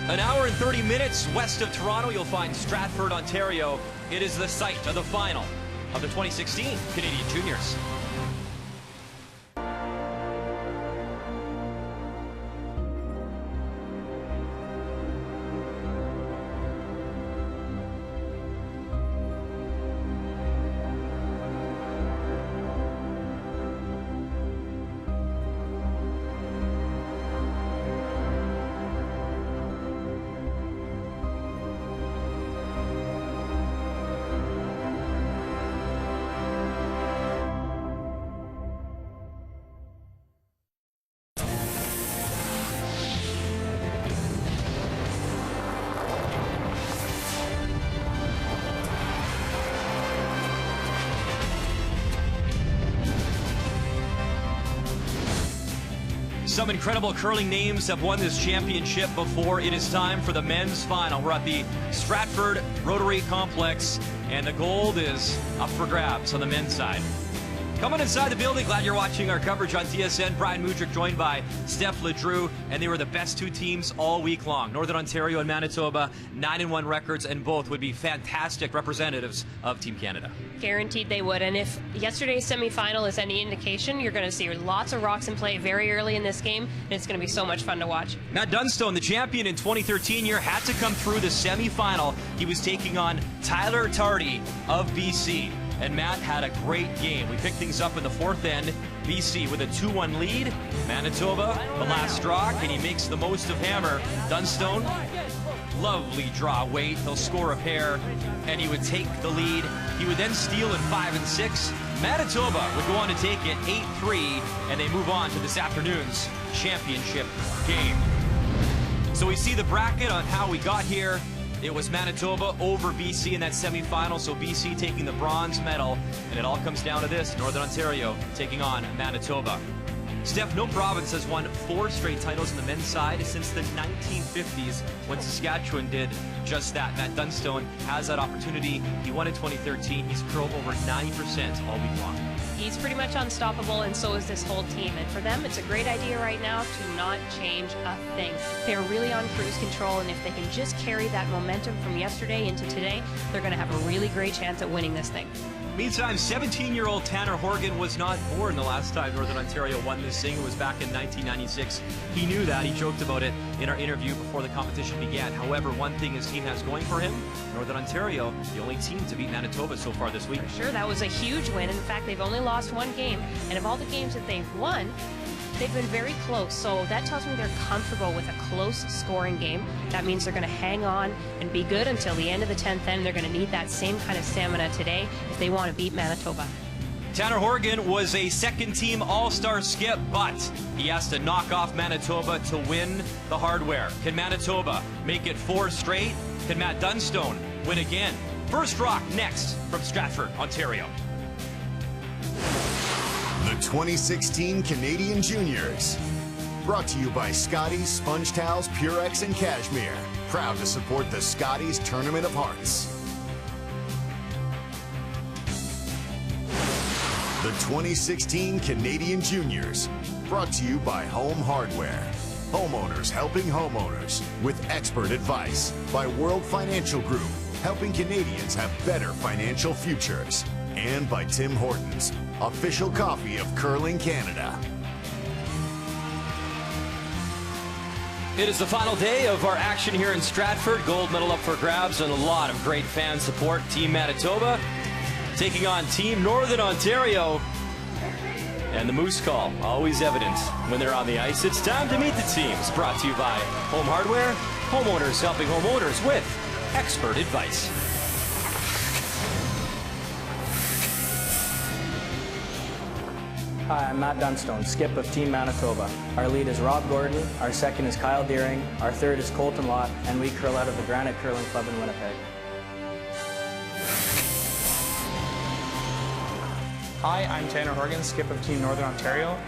An hour and 30 minutes west of Toronto, you'll find Stratford, Ontario. It is the site of the final of the 2016 Canadian Juniors. Some incredible curling names have won this championship before. It is time for the men's final. We're at the Stratford Rotary Complex, and the gold is up for grabs on the men's side. Coming inside the building, glad you're watching our coverage on TSN. Brian Mudryk joined by Steph Ledrew, and they were the best two teams all week long. Northern Ontario and Manitoba, 9-1 records, and both would be fantastic representatives of Team Canada. Guaranteed they would, and if yesterday's semifinal is any indication, you're going to see lots of rocks in play very early in this game, and it's going to be so much fun to watch. Matt Dunstone, the champion in 2013 year, had to come through the semifinal. He was taking on Tyler Tardy of BC. And Matt had a great game. We picked things up in the fourth end. BC with a 2-1 lead. Manitoba, the last straw. Can he makes the most of Hammer? Dunstone, lovely draw weight. He'll score a pair, and he would take the lead. He would then steal in 5 and 6. Manitoba would go on to take it 8-3, and they move on to this afternoon's championship game. So we see the bracket on how we got here. It was Manitoba over BC in that semifinal, so BC taking the bronze medal, and it all comes down to this: Northern Ontario taking on Manitoba. Steph, no province has won 4 straight titles on the men's side since the 1950s, when Saskatchewan did just that. Matt Dunstone has that opportunity. He won in 2013. He's curled over 90% all week long. He's pretty much unstoppable, and so is this whole team. And for them, it's a great idea right now to not change a thing. They're really on cruise control, and if they can just carry that momentum from yesterday into today, they're going to have a really great chance at winning this thing. Meantime, 17-year-old Tanner Horgan was not born the last time Northern Ontario won this thing. It was back in 1996. He knew that. He joked about it in our interview before the competition began. However, one thing his team has going for him, Northern Ontario, the only team to beat Manitoba so far this week. For sure, that was a huge win. In fact, they've only lost 1 game, and of all the games that they've won, they've been very close, so that tells me they're comfortable with a close scoring game. That means they're going to hang on and be good until the end of the 10th end. They're going to need that same kind of stamina today if they want to beat Manitoba. Tanner Horgan was a second-team All-Star skip, but he has to knock off Manitoba to win the hardware. Can Manitoba make it 4 straight? Can Matt Dunstone win again? First rock next from Stratford, Ontario. The 2016 Canadian Juniors. Brought to you by Scotties, Sponge Towels, Purex, and Cashmere. Proud to support the Scotties Tournament of Hearts. The 2016 Canadian Juniors. Brought to you by Home Hardware. Homeowners helping homeowners with expert advice. By World Financial Group, helping Canadians have better financial futures. And by Tim Hortons, official coffee of Curling Canada. It is the final day of our action here in Stratford. Gold medal up for grabs and a lot of great fan support. Team Manitoba taking on Team Northern Ontario. And the moose call, always evident when they're on the ice. It's time to meet the teams. Brought to you by Home Hardware, homeowners helping homeowners with expert advice. Hi, I'm Matt Dunstone, skip of Team Manitoba. Our lead is Rob Gordon, our second is Kyle Deering, our third is Colton Lott, and we curl out of the Granite Curling Club in Winnipeg. Hi, I'm Tanner Horgan, skip of Team Northern Ontario.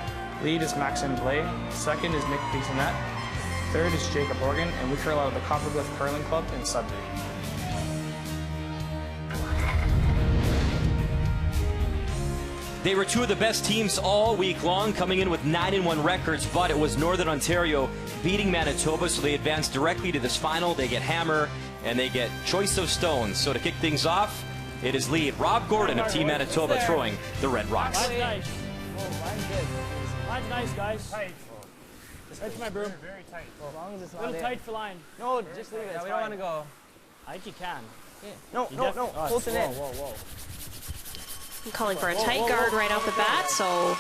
Lead is Maxime Blais, second is Nick Bissonnette, third is Jacob Horgan, and we curl out of the Coppercliff Curling Club in Sudbury. They were two of the best teams all week long, coming in with 9-1 records, but it was Northern Ontario beating Manitoba, so they advance directly to this final. They get Hammer, and they get Choice of Stones. So to kick things off, it is lead Rob Gordon of Team Manitoba throwing the Red Rocks. Line's nice. Line's nice, guys. Tight. Right to my broom. Very tight. As long as it's not a little tight for line. No, just leave it. Yeah, we don't want to go. I think you can. Yeah. No, no. Close it in. Whoa. I'm calling for a tight guard right off the bat, so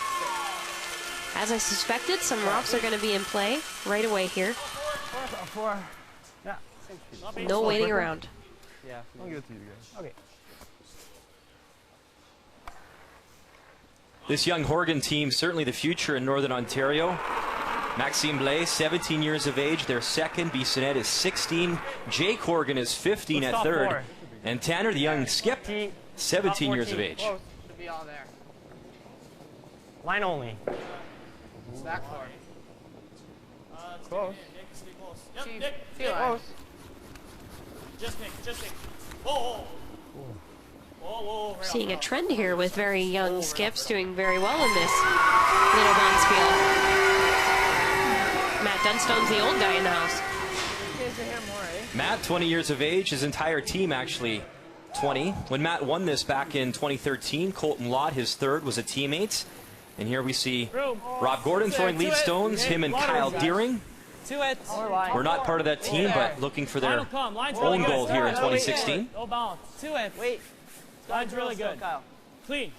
as I suspected, some rocks are going to be in play right away here. Four. Yeah. No waiting around. Yeah. I'll give it to you guys. Okay. This young Horgan team, certainly the future in Northern Ontario. Maxime Blais, 17 years of age, their second. Bissonnette is 16. Jake Horgan is 15 at third. And Tanner, the young skip, 17 years of age. To be all there. Line only. Stack four. Close. Yep, Chief, Nick. close. Just Nick. Whoa. Right Seeing a trend here with very young skips doing very well in this little Bonspiel. Matt Dunstone's the old guy in the house. Matt, 20 years of age, his entire team actually 20. When Matt won this back in 2013, Colton Lott, his third, was a teammate. And here we see Rob Gordon throwing lead stones, him and Kyle Deering. We're not part of that team, but looking for their own goal here in 2016. No balance. Wait. Line's really good. Kyle. Clean.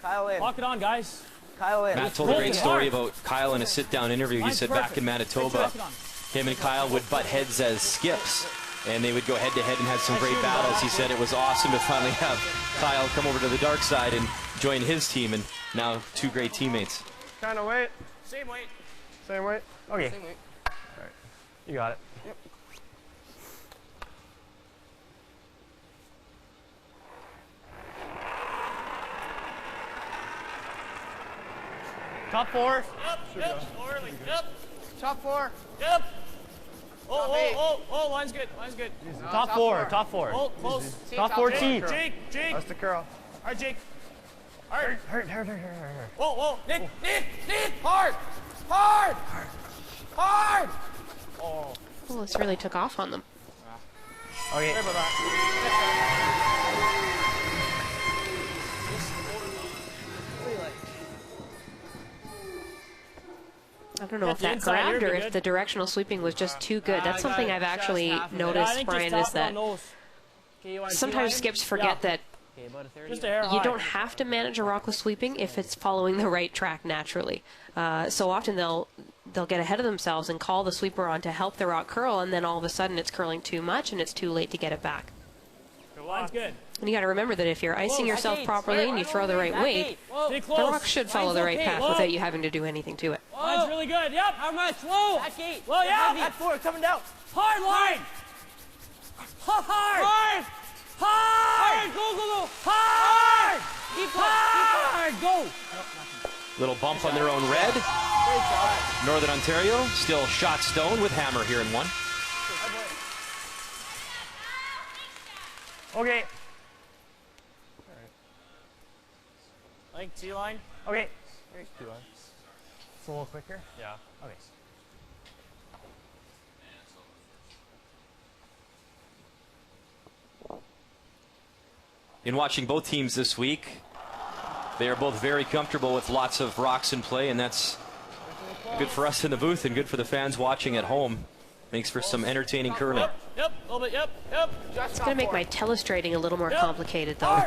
Kyle in. Lock it on, guys. Kyle in. Matt told a great story about Kyle in a sit-down interview. He said back in Manitoba, him and Kyle would butt heads as skips, and they would go head-to-head and had some great battles. He said it was awesome to finally have Kyle come over to the dark side and join his team, and now two great teammates. Kind of weight. Same weight. Same weight? Okay. Same weight. All right. You got it. Yep. Top four. Yep. Top four. Yep. Oh, line's good. Top four. Top four. Oh, close. Top 14. Jake. That's the curl. All right, Jake. All right. Hurt. Whoa. Nick. Hard. Oh, this really took off on them. Okay. Sorry about that. I don't know if that grabbed or if the directional sweeping was just too good. That's something I've actually noticed, Brian, is that sometimes skips forget that you don't have to manage a rockless sweeping if it's following the right track naturally. So often they'll get ahead of themselves and call the sweeper on to help the rock curl, and then all of a sudden it's curling too much and it's too late to get it back. Line's good. And you got to remember that if you're icing yourself properly and you throw the right weight, the rock should follow the right path without you having to do anything to it. Line's really good. Yep. How much? Whoa. That gate. Well, yeah. That four coming down. Hard line. Hard. Go. Hard. Keep going. Go. Little bump on their own red. Northern Ontario still shot stone with Hammer here in one. Okay. Like T-line. Okay. It's a little quicker. Yeah. Okay. In watching both teams this week, they are both very comfortable with lots of rocks in play, and that's good for us in the booth and good for the fans watching at home. Makes for some entertaining curling. Yep. A little bit. Yep. It's going to make my telestrating a little more complicated, though.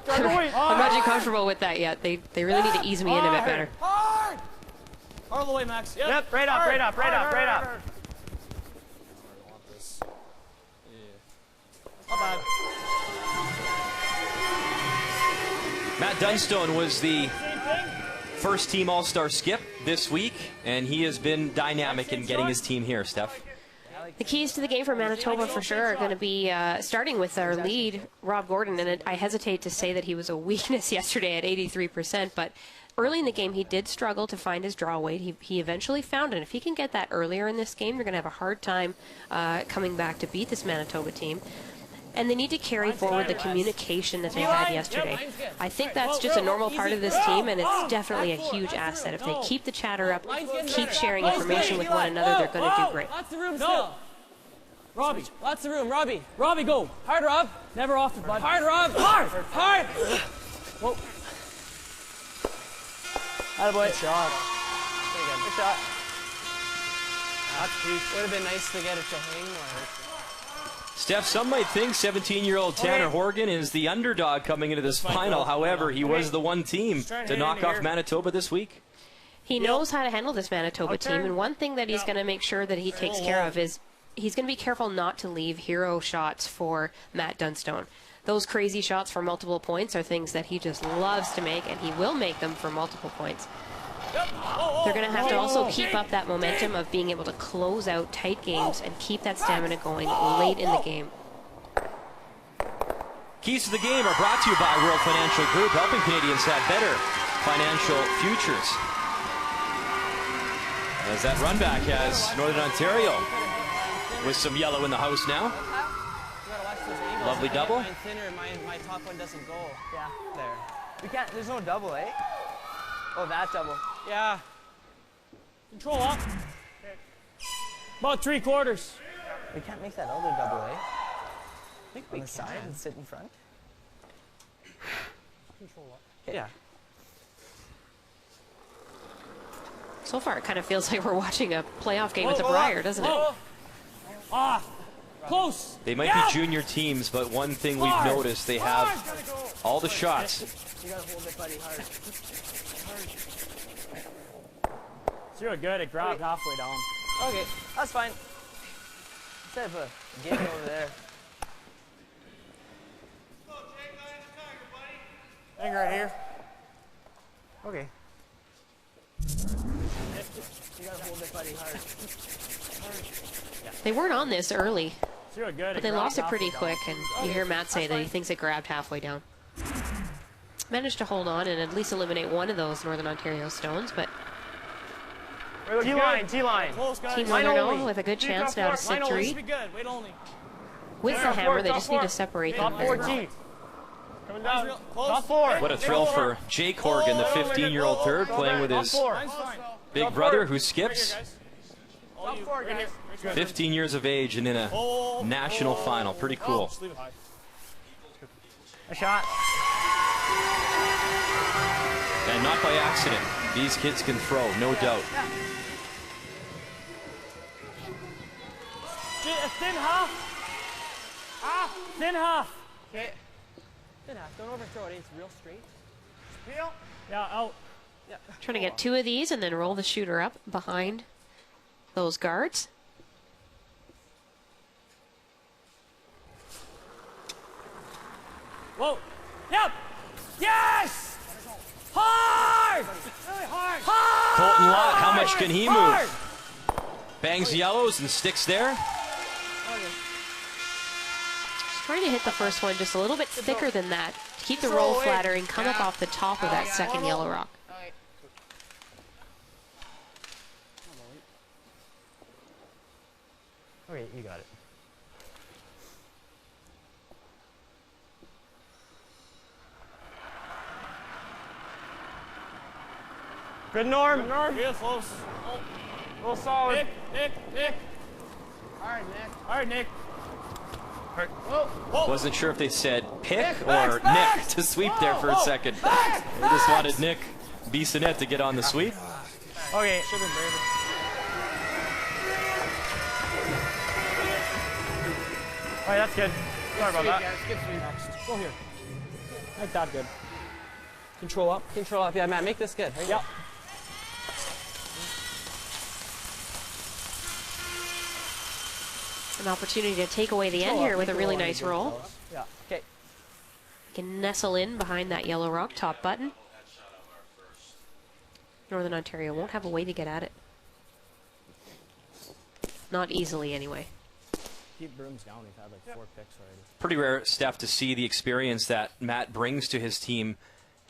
I'm not too comfortable with that yet. They really need to ease me in a bit better. Hard all the way, Max. Yep. Right up. Not bad. Matt Dunstone was the first team All-Star skip this week, and he has been dynamic in getting his team here, Steph. The keys to the game for Manitoba for sure are going to be starting with our lead, Rob Gordon, and I hesitate to say that he was a weakness yesterday at 83%, but early in the game he did struggle to find his draw weight. He eventually found it. If he can get that earlier in this game, they're going to have a hard time coming back to beat this Manitoba team. And they need to carry forward the communication that they had yesterday. I think that's just a normal part of this team, and it's definitely a huge asset. If they keep the chatter up, keep sharing information with one another, they're going to do great. Lots of room still. Robbie. Lots of room, Robbie. Robbie, go. Hard, Rob. Never off it, bud. Hard, Rob. Hard. Hard. Whoa. Attaboy. Good shot. Good shot. That's weak. Would have been nice to get it to hang more. Steph, some might think 17-year-old Tanner Horgan is the underdog coming into this final. However, he was the one team to knock off Manitoba this week. He knows how to handle this Manitoba team, and one thing that he's going to make sure that he takes care of is he's going to be careful not to leave hero shots for Matt Dunstone. Those crazy shots for multiple points are things that he just loves to make, and he will make them for multiple points. They're going to have to also keep up that momentum of being able to close out tight games and keep that stamina going late in the game. Keys to the game are brought to you by World Financial Group, helping Canadians have better financial futures. As that run back has Northern Ontario with some yellow in the house now. Lovely double. My top one doesn't go. Yeah. There. We can't. There's no double, eh? Oh, that double. Yeah. Control up. About 3/4. We can't make that other double, eh? I think we can. Side and sit in front. Control up. Yeah. So far, it kind of feels like we're watching a playoff game at the Brier, doesn't it? Ah, close. They might be junior teams, but one thing we've noticed, they have all the shots. You gotta hold it, buddy, hard. You're good. It grabbed halfway down. Okay, that's fine. Instead of a game over there. Hang right here. Okay. You gotta hold it, buddy, hard. They weren't on this early, You're good. but they lost it pretty quick, and you hear Matt say that he thinks it grabbed halfway down. Managed to hold on and at least eliminate one of those Northern Ontario stones, but T-line, T-line. Team Northern with a good chance now to sit three. With the hammer, they just need to separate them very well. Coming down. Top 4. What a thrill for Jake Horgan, the 15-year-old third, playing with his big brother who skips. 15 years of age and in a national final. Pretty cool. A shot. And not by accident. These kids can throw, no doubt. A thin half. Thin half. Okay. Thin half. Don't overthrow it. It's real straight. Yeah, out. Yeah. Trying to get 2 of these and then roll the shooter up behind those guards. Whoa. Yep. Yes. Hard. Really hard. Hard. Colton Lott, how much can he move? Bangs yellows and sticks there. Just trying to hit the first one just a little bit thicker than that to keep the roll flatter and come up off the top of that second yellow rock. Okay, you got it. Good, Norm. Good, Norm. Real close. Real solid. Nick. Hard, Nick. Hard, Nick. Hard. Whoa. Wasn't sure if they said pick or Nick to sweep there for a second. They just wanted Nick Bissonnette to get on the sweep. Okay. Should have been Brandon. All right, that's good. Sorry about that. Go here. Make that good. Control up. Control up. Yeah, Matt, make this good. Yep. An opportunity to take away the end here with a really nice roll. Yeah. Okay. Can nestle in behind that yellow rock, top button. Northern Ontario won't have a way to get at it. Not easily, anyway. Keep brooms down. We've had like 4 picks already. Pretty rare, Steph, to see the experience that Matt brings to his team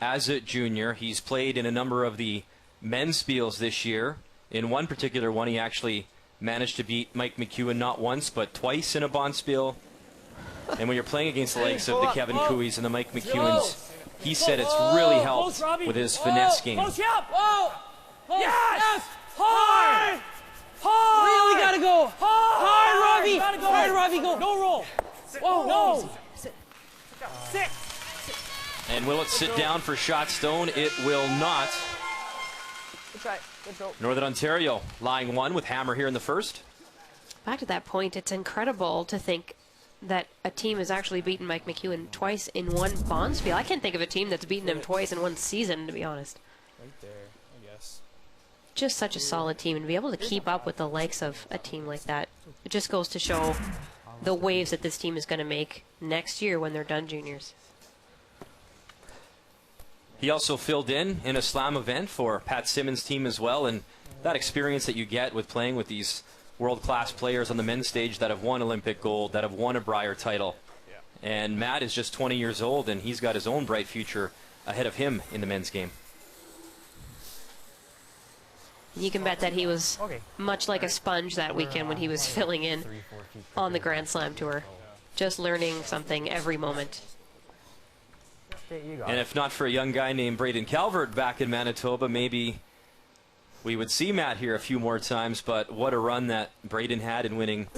as a junior. He's played in a number of the men's spiels this year. In one particular one, he actually managed to beat Mike McEwen not once, but twice in a bond spiel. And when you're playing against the likes of the Kevin Cooeys and the Mike McEwens, he said it's really helped with his finesse game. Yes! Hard! Hard! Really gotta go! Hard, Robbie! Hard, Robbie, go! No roll! Whoa, no! Sit! And will it sit down for Shotstone? It will not. Good try. Good throw. Northern Ontario lying one with Hammer here in the first. Back to that point, it's incredible to think that a team has actually beaten Mike McEwen twice in one Bonspiel. I can't think of a team that's beaten him twice in one season, to be honest. Right there, I guess. Just such a solid team, and to be able to keep up with the likes of a team like that, it just goes to show the waves that this team is going to make next year when they're done juniors. He also filled in a slam event for Pat Simmons' team as well, and that experience that you get with playing with these world-class players on the men's stage that have won Olympic gold, that have won a Brier title. And Matt is just 20 years old, and he's got his own bright future ahead of him in the men's game. You can bet that he was much like a sponge that weekend when he was filling in on the Grand Slam Tour, just learning something every moment. And if not for a young guy named Braden Calvert back in Manitoba, maybe we would see Matt here a few more times. But what a run that Braden had in winning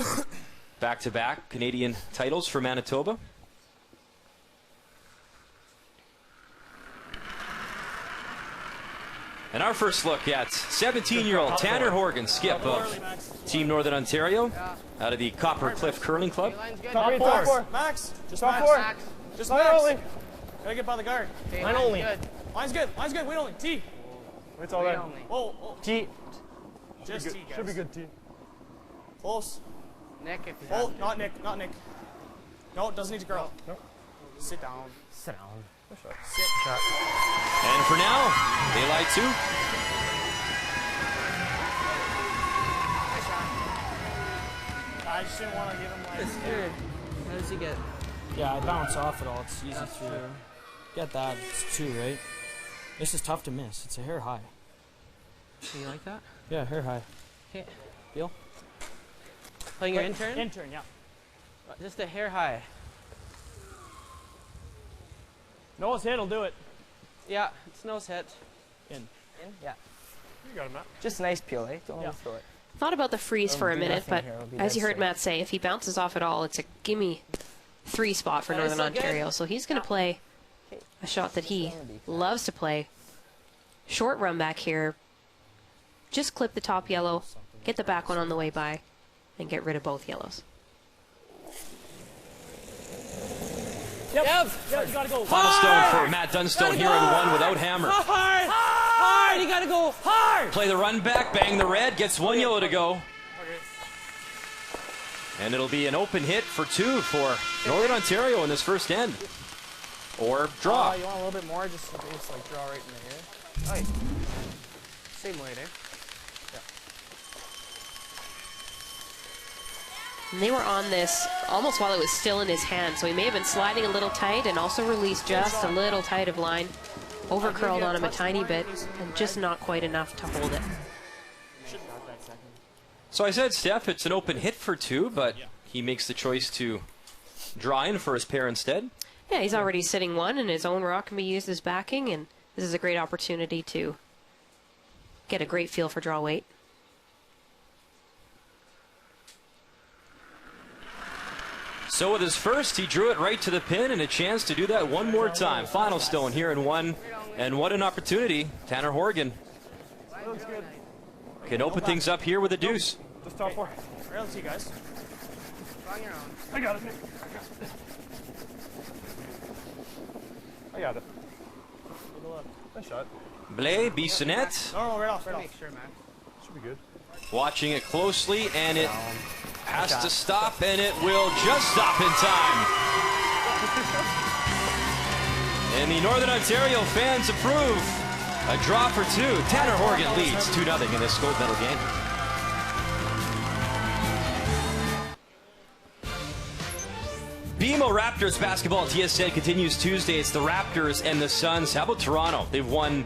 back-to-back Canadian titles for Manitoba. And our first look at 17-year-old Tanner Horgan, skip of Team Northern Ontario, out of the Copper Cliff Curling Club. Top four. Max. Just top four. Just Max. Gotta get by the guard. Line only. Line's good. Line's good. Wait only. T. It's all right. Oh. T. Just T, guys. Should be good, T. Close. Nick, if you Oh, not Nick. Not Nick. No, it doesn't need to girl. No. Sit down. sit down. Sit. And for now, they lie two. I just didn't want to give him like. It's good. How does he get? Yeah, I bounce off it all. It's easy through. Get that. It's two, right? This is tough to miss. It's a hair high. Do you like that? Yeah, hair high. Okay. Deal? Playing your intern? Intern, yeah. Just a hair high. Nose hit will do it. Yeah, it's nose hit. In? Yeah. You got him, Matt. Just a nice peel, eh? Don't throw it. Thought about the freeze for a do minute, nothing but here. It'll be as you nice heard to- Matt say, if he bounces off at all, it's a gimme 3 spot for That is Northern so good. Ontario. So he's going to play a shot that he loves to play. Short run back here. Just clip the top yellow, get the back one on the way by, and get rid of both yellows. Yep, you gotta go. Final stone for Matt Dunstone here in one without Hammer. Hard! Hard! You gotta go hard! Play the run back, bang the red, gets 1 yellow to go. And it'll be an open hit for 2 for Northern Ontario in this first end. Or draw. You want a little bit more, just like draw right in the air. Oh, yeah. Same weight, eh? And they were on this almost while it was still in his hand, so he may have been sliding a little tight and also released just a little tight of line. Over curled on him a tiny bit, and just not quite enough to hold it. So I said, Steph, it's an open hit for 2, but he makes the choice to draw in for his pair instead. Yeah, he's already sitting 1, and his own rock can be used as backing, and this is a great opportunity to get a great feel for draw weight. So with his first, he drew it right to the pin, and a chance to do that one more time. Final stone here in 1, and what an opportunity. Tanner Horgan can open things up here with a deuce. Just top 4. All right, let's see, guys. On your own. I got it, Nick. I got it. Take a look. Nice shot. Blais, Bissonnette, No, right off, right Make off. sure, man. Should be good. watching it closely, and it has to stop, and it will just stop in time. And the Northern Ontario fans approve. A draw for 2. Tanner Horgan leads 2-0 in this gold medal game. BMO Raptors basketball at TSN continues Tuesday. It's the Raptors and the Suns. How about Toronto? They've won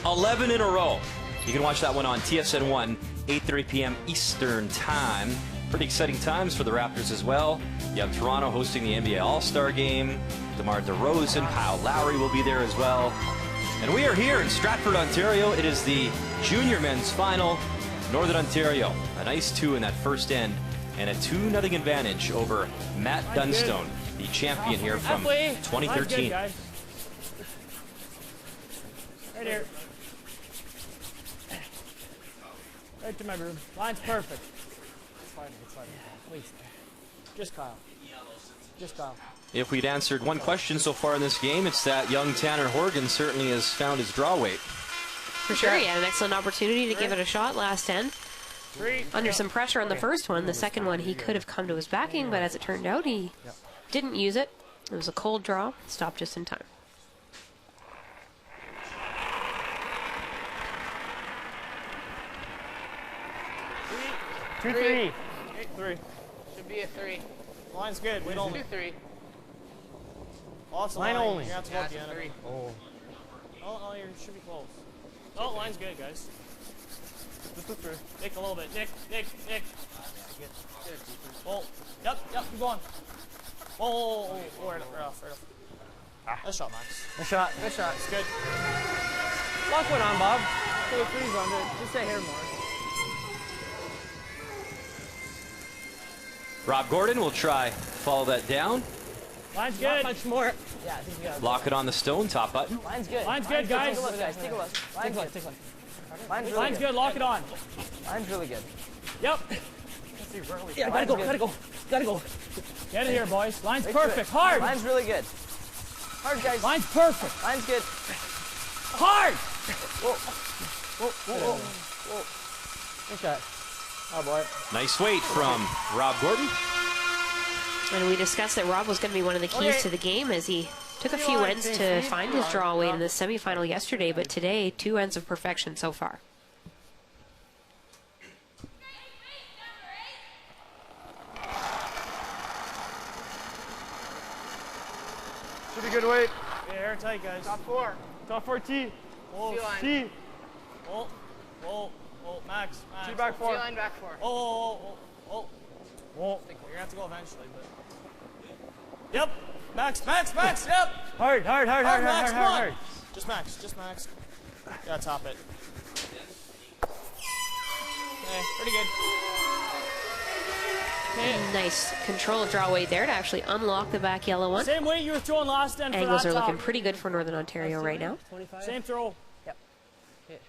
11 in a row. You can watch that one on TSN 1, 8:30 p.m. Eastern Time. Pretty exciting times for the Raptors as well. You have Toronto hosting the NBA All-Star Game. DeMar DeRozan, Kyle Lowry will be there as well. And we are here in Stratford, Ontario. It is the junior men's final. Northern Ontario, a nice 2 in that first end, and a 2-0 advantage over Matt Dunstone, the champion here from 2013. Right here. Right to my room. Line's perfect. It's fine. It's fine. Please. Just Kyle. Just Kyle. If we'd answered one question so far in this game, it's that young Tanner Horgan certainly has found his draw weight. For sure, he had an excellent opportunity to give it a shot last end. Under some pressure on the first one. The second one, he could have come to his backing, but as it turned out, he didn't use it. It was a cold draw. Stopped just in time. Three. Should be a 3. Line's good. Wait only. 2-3. Awesome Line only. You have to go Yeah, at the it's a end. 3. Oh, you should be close. Oh, line's good, guys. Just a 3. Nick, a little bit. Nick. Oh, yep, keep going. Oh, right off. Nice shot, Max. Good shot. It's good. Lock one on, Bob. Hey, please on it. Just stay here more. Rob Gordon will try follow that down. Line's good. Much more. Yeah, I think you got Lock it on the stone, top button. Line's good. Line's good, guys. Take a look, guys. Take a look. Line's good. Take a look. Line's really Line's good. Lock it on. Line's really good. Yep. Yeah, gotta go. Get it here, boys. Line's Right perfect. to it. Hard. Line's really good. Hard, guys. Line's perfect. Line's good. Hard. Whoa. Good shot. Oh, boy. Nice weight from Rob Gordon. And we discussed that Rob was going to be one of the keys to the game as he took a few ends to find his draw weight in the semifinal yesterday, but today, 2 ends of perfection so far. Should be good weight. Yeah, airtight, guys. Top 4. Top 4 T. Oh, T. Oh, Max. T back 4. Line back 4. Oh. You're gonna have to go eventually, but. Yep. Max. Yep. Hard. Max, come on. Just Max. Yeah, top it. Okay, pretty good. Nice control of draw weight there to actually unlock the back yellow one. Same weight you were throwing last end. Angles for that are looking top. pretty good for Northern Ontario right now. 25. Same throw. Yep. Okay.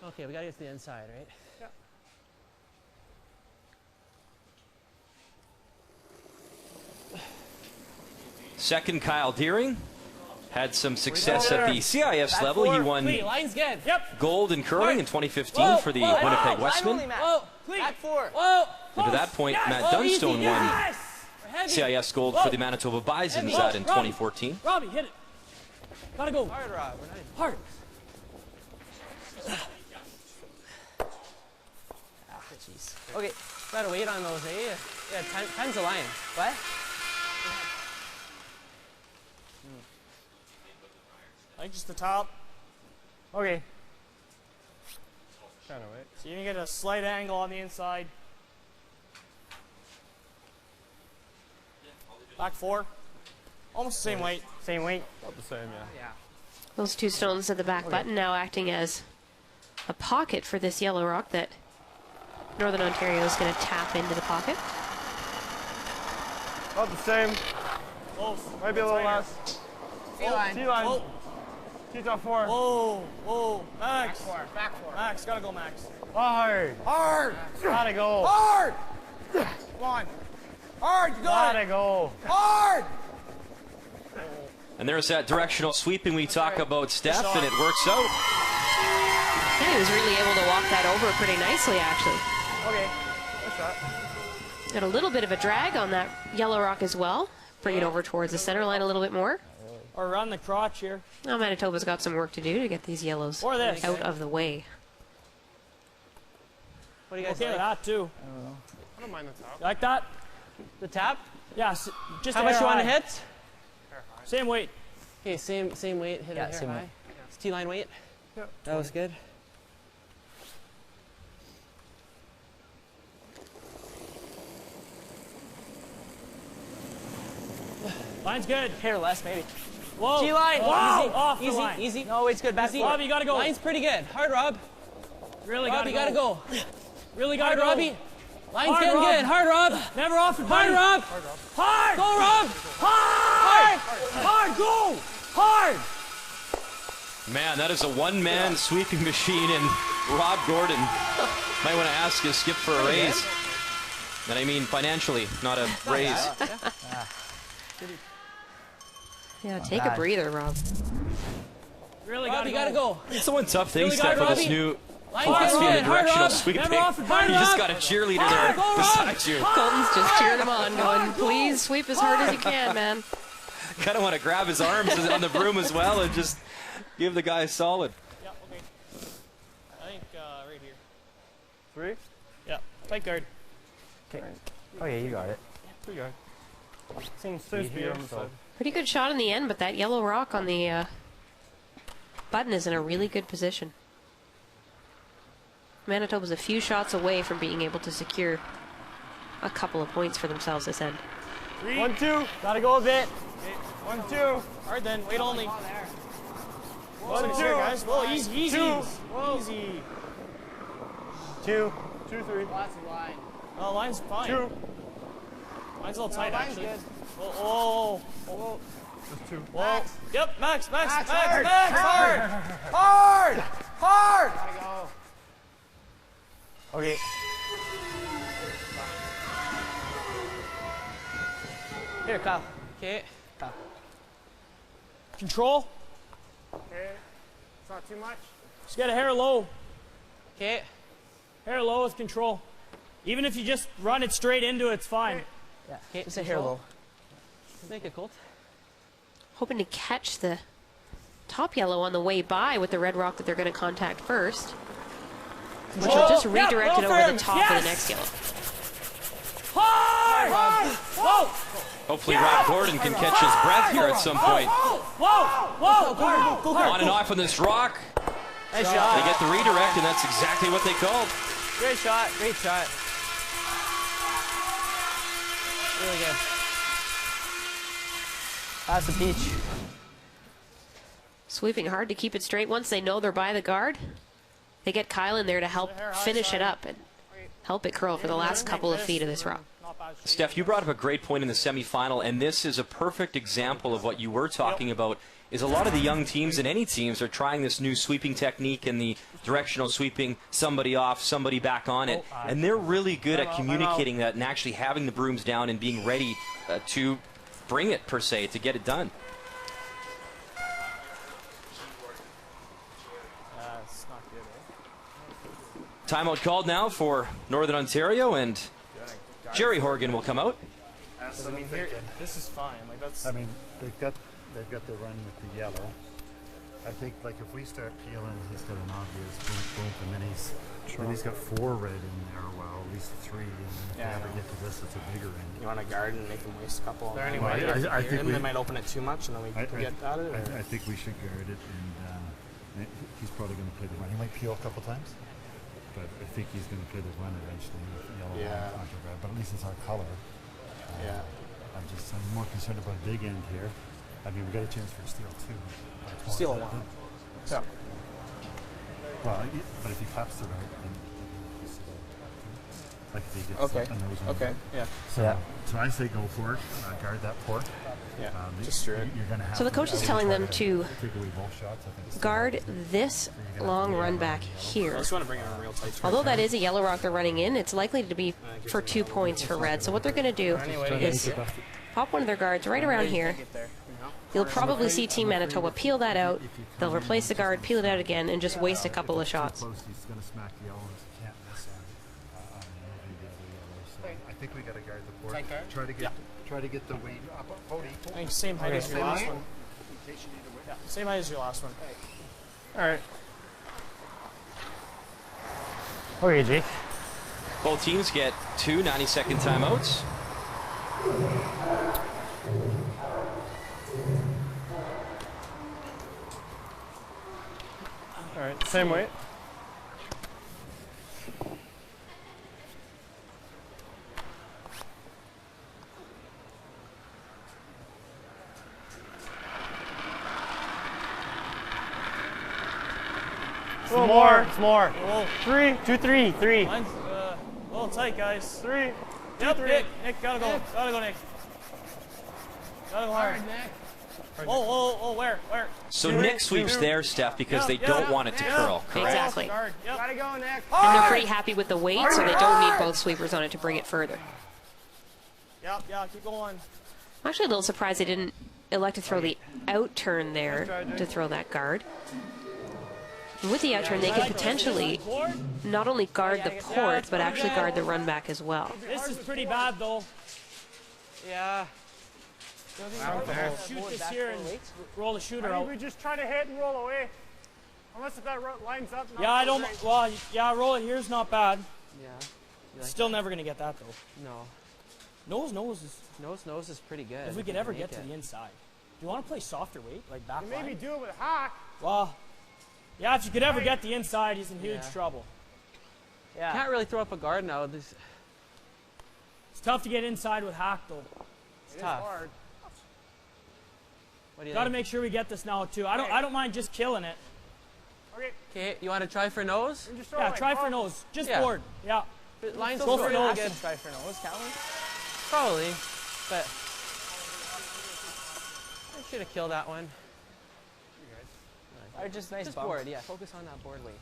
Okay, we gotta get to the inside, right? Yep. Second, Kyle Deering. Had some success at the CIS level. He won Line's good. Yep. gold in curling in 2015 for the Winnipeg Westmen. Back 4. And to that point, Matt Dunstone won CIS gold for the Manitoba Bisons in 2014. Robbie, hit it. Gotta go. Hard, Rob. We're not Hard. jeez. Okay, gotta wait on those, eh? Yeah, time's the line. What? Like just the top. Okay. Trying to wait. So you're gonna get a slight angle on the inside. Back 4. Almost the same weight. Same weight. About the same, yeah. Those 2 stones at the back button now acting as a pocket for this yellow rock that Northern Ontario is going to tap into the pocket. About the same. Close. Maybe a little less. T-line. T-line. T-top 4. Whoa. Max. Back 4. Max, gotta go, Max. Hard. Gotta go. Hard. Come on. Hard. You got it. Gotta go. Hard. And there's that directional sweeping we talk about, Steph, and it works out. Yeah, he was really able to walk that over pretty nicely, actually. Okay. Good shot. Got a little bit of a drag on that yellow rock as well. Bring it over towards the center line a little bit more. Or around the crotch here. Now Manitoba's got some work to do to get these yellows Or this. out of the way. What do you guys Okay with like? that too. I don't mind the top. You like that? The tap? Yeah. Just How much you want to high. hit? Same weight. Okay, same weight. Hit it hair high. It's T-line weight. Yep. That was good. Line's good. Hair less, maybe. Whoa. G-line. Whoa. Easy. Off the Easy. line. Easy. No, it's good. Back Easy. Rob, you gotta go. Line's pretty good. Hard, Rob. Really Rob, gotta you gotta go. Really gotta Hard, go. Robbie. Line's Hard, getting Rob. good. Hard, Rob. Never off it, Hard, buddy. Rob. Hard. Go, Rob. Hard. Hard. Go. Hard. Man, that is a one-man sweeping machine, and Rob Gordon might want to ask his skip for a raise. And I mean financially, not a raise. Yeah, take a breather, Rob. Really Rob, you gotta go. It's the one tough thing, Really Steph, got with this Robbie. new Line's philosophy getting in the good. Hard, directional Rob. sweeping. Never off it, You hard, just Rob. got a cheerleader Hard, there go, Rob. beside you. Colton's just cheering him on, going, please sweep as hard as you can, man. Kind of want to grab his arms on the broom as well and just give the guy a solid. Yeah, okay. I think right here. 3? Yeah, tight guard. Okay. Oh yeah, you got it. Pretty guard. Seems There's sweet here. beer. So. Pretty good shot in the end, but that yellow rock on the button is in a really good position. Manitoba's a few shots away from being able to secure a couple of points for themselves this end. 1, 2. Gotta go a bit. 1, 2. Hard then. Wait only. 1, 2. Guys. Whoa, easy, easy. 2. Easy. 2. 2, 3. Lots of line. Oh, line's fine. 2. Line's a little tight, line's actually. good. Oh, oh. Just 2. Whoa. Yep, Max, Max, Max, hard. Max, hard. Hard. Hard. Gotta go. Okay. Here, Kyle. Okay. Control. Okay. It's not too much. Just get a hair low. Okay. Hair low with control. Even if you just run it straight into it, it's fine. Yeah. Okay. Just a hair low. Make it cold. Hoping to catch the top yellow on the way by with the red rock that they're going to contact first. Which will just redirect it over the top of the next yellow. Hard! Whoa! Hopefully Rob Gordon can catch his breath here at some point. Whoa! Whoa! On and off on this rock. Nice They shot. get the redirect, and that's exactly what they called. Great shot. Great shot. Really good. That's the peach. Sweeping hard to keep it straight. Once they know they're by the guard, they get Kyle in there to help finish it up and help it curl for the last couple of feet of this rock. Steph, you brought up a great point in the semifinal, and this is a perfect example of what you were talking about, is a lot of the young teams and any teams are trying this new sweeping technique and the directional sweeping, somebody off, somebody back on it, and they're really good at communicating that and actually having the brooms down and being ready to bring it, per se, to get it done. That's not good, Timeout called now for Northern Ontario, and Jerry Horgan will come out. I mean, here, this is fine. Like that's. I mean, they've got the run with the yellow. I think like if we start peeling, he's got an obvious boom, and then he's got 4 red in there, well at least 3, and then if we ever get to this, it's a bigger end. You want to guard and make them waste a couple. There Anyway, I think they might open it too much, and then we can get out of it. I think we should guard it, and he's probably going to play the run. He might peel a couple times, but I think he's going to play the run eventually with yellow onto red. But at least it's our color. I'm more concerned about a big end here. I mean, we got a chance for a steal too. Steal a 1. Yeah. Well, but if he claps the right, then like if he gets a nose on Okay. it. Yeah. So I say go for it. Guard that port. Yeah. Just straight. You're going to have So the coach is telling them to take away both shots. I think it's guard this long run back I here. just want to bring it in real tight. Although that is a yellow rock they're running in, it's likely to be for 2 points for red. So what they're going to do is pop one of their guards right around here. You'll probably see Team Manitoba peel that out. They'll replace the guard, peel it out again, and just waste a couple of shots. close, he's going to smack the yellows. He can't miss on moving the other yellows. So I think we got to guard the port. Tight guard? Try to get the weight up. I think same height as your last one. Yeah, same height as your last one. All right. Okay, Jake. Both teams get 2 90-second timeouts. All right. Same weight. little more. It's more. Oh, 3, 2, 3, 3. Mine's a little tight, guys. 3. Yep, Nick, gotta go. Gotta go, Nick. Gotta go hard. Oh, where? So Nick sweeps there, Steph, because they don't want it to curl, correct? Exactly. Yep. Gotta go, Nick. And they're pretty happy with the weight, so they don't need both sweepers on it to bring it further. Yep, yeah, keep going. I'm actually a little surprised they didn't elect to throw the out turn there to throw that guard. And with the out turn, they could potentially not only guard the port, but actually guard the run back as well. This is pretty bad, though. Yeah. Shoot this here and roll the shooter out. We just try to hit and roll away. Unless if that lines up. Yeah, I don't. Well, yeah, roll it here's not bad. Yeah. Still never gonna get that though. No. Nose is. Nose is pretty good. If we could ever get to the inside, do you want to play softer weight like back line? Maybe do it with hack. Well, yeah, if you could ever get the inside, he's in huge trouble. Yeah. Can't really throw up a guard now. It's tough to get inside with hack though. It's tough. Hard. What do you Got to think? make sure we get this now too. I don't mind just killing it. Okay, you want to try for nose? Yeah, try for nose. Just board. Yeah. Lines Go for nose. good. Try for nose, Calvin. Probably, but I should have killed that one. Or just nice Just bump. board, yeah. Focus on that board weight.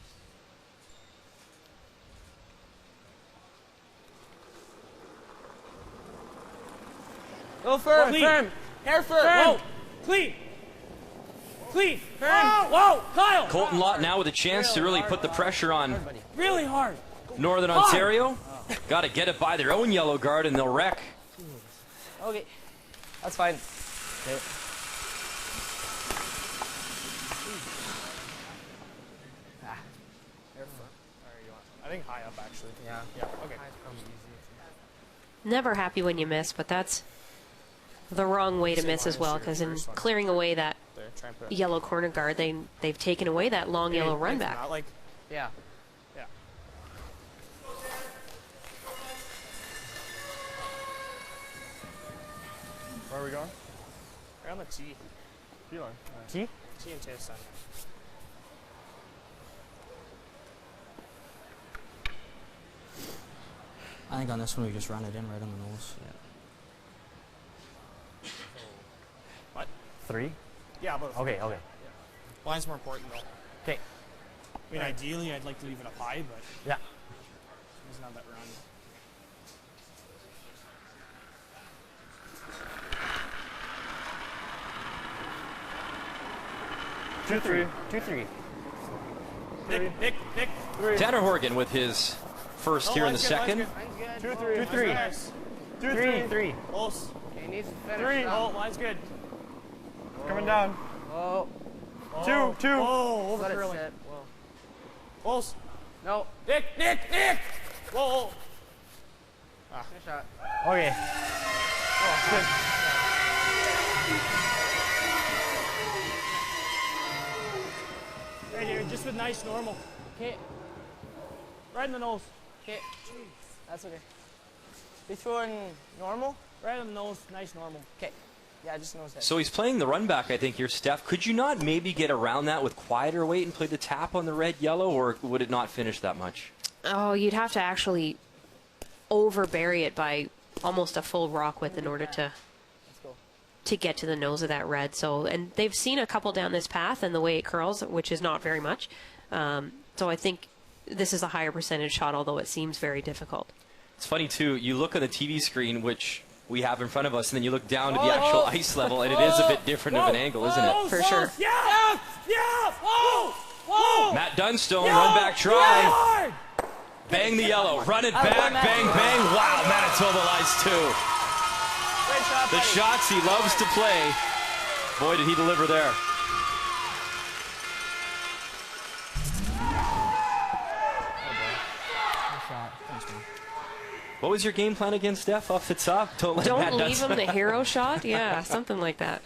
Go firm, Clean. firm. Hair firm. Whoa. Clean. Firm. Whoa, Kyle. Colton Lott now with a chance to really put the pressure on Really hard. Northern Ontario. Got to get it by their own yellow guard and they'll wreck. Okay. That's fine. Okay. I think high up actually. Yeah. Okay. Never happy when you miss, but that's the wrong way to miss as well, because in clearing away that There, try and put it. yellow corner guard, they've taken away that long yellow run back. Not like, Yeah. yeah. Where are we going? We're on the T. T line. T? T and T center. I think on this one we just run it in right on the nose. What? 3? Yeah, but okay. Line's more important though. Okay. I mean, ideally, I'd like to leave it up high, but Yeah. it's not that round. 2-3. 2-3. Nick. Tanner Horgan with his first here in the second. 2-3. 2-3. Close. He needs to finish. 3. Oh, line's good. Coming down. Oh. 2. Oh, over Let it curling. sit. Whoa. Close. No. Nick. Whoa. Finish shot. Okay. Right here, just with nice normal. Okay. Right in the nose. Okay. That's okay. You throwing normal? Right in the nose. Nice normal. Okay. Yeah, just nose hit. So he's playing the run back, I think, here, Steph. Could you not maybe get around that with quieter weight and play the tap on the red-yellow, or would it not finish that much? Oh, you'd have to actually overbury it by almost a full rock width in order to get to the nose of that red. So, and they've seen a couple down this path and the way it curls, which is not very much. So I think this is a higher percentage shot, although it seems very difficult. It's funny, too. You look on the TV screen, which we have in front of us, and then you look down to the actual ice level, and it is a bit different of an angle, isn't it? For sure. Yeah. Whoa. Matt Dunstone, run back try. Bang the yellow, run it back, bang, bang. Wow, Manitoba lies two. Great shot, The buddy. shots he loves to play. Boy, did he deliver there. What was your game plan against Steph off the top? Don't let Matt Don't leave Dunstone. him the hero shot? Yeah, something like that.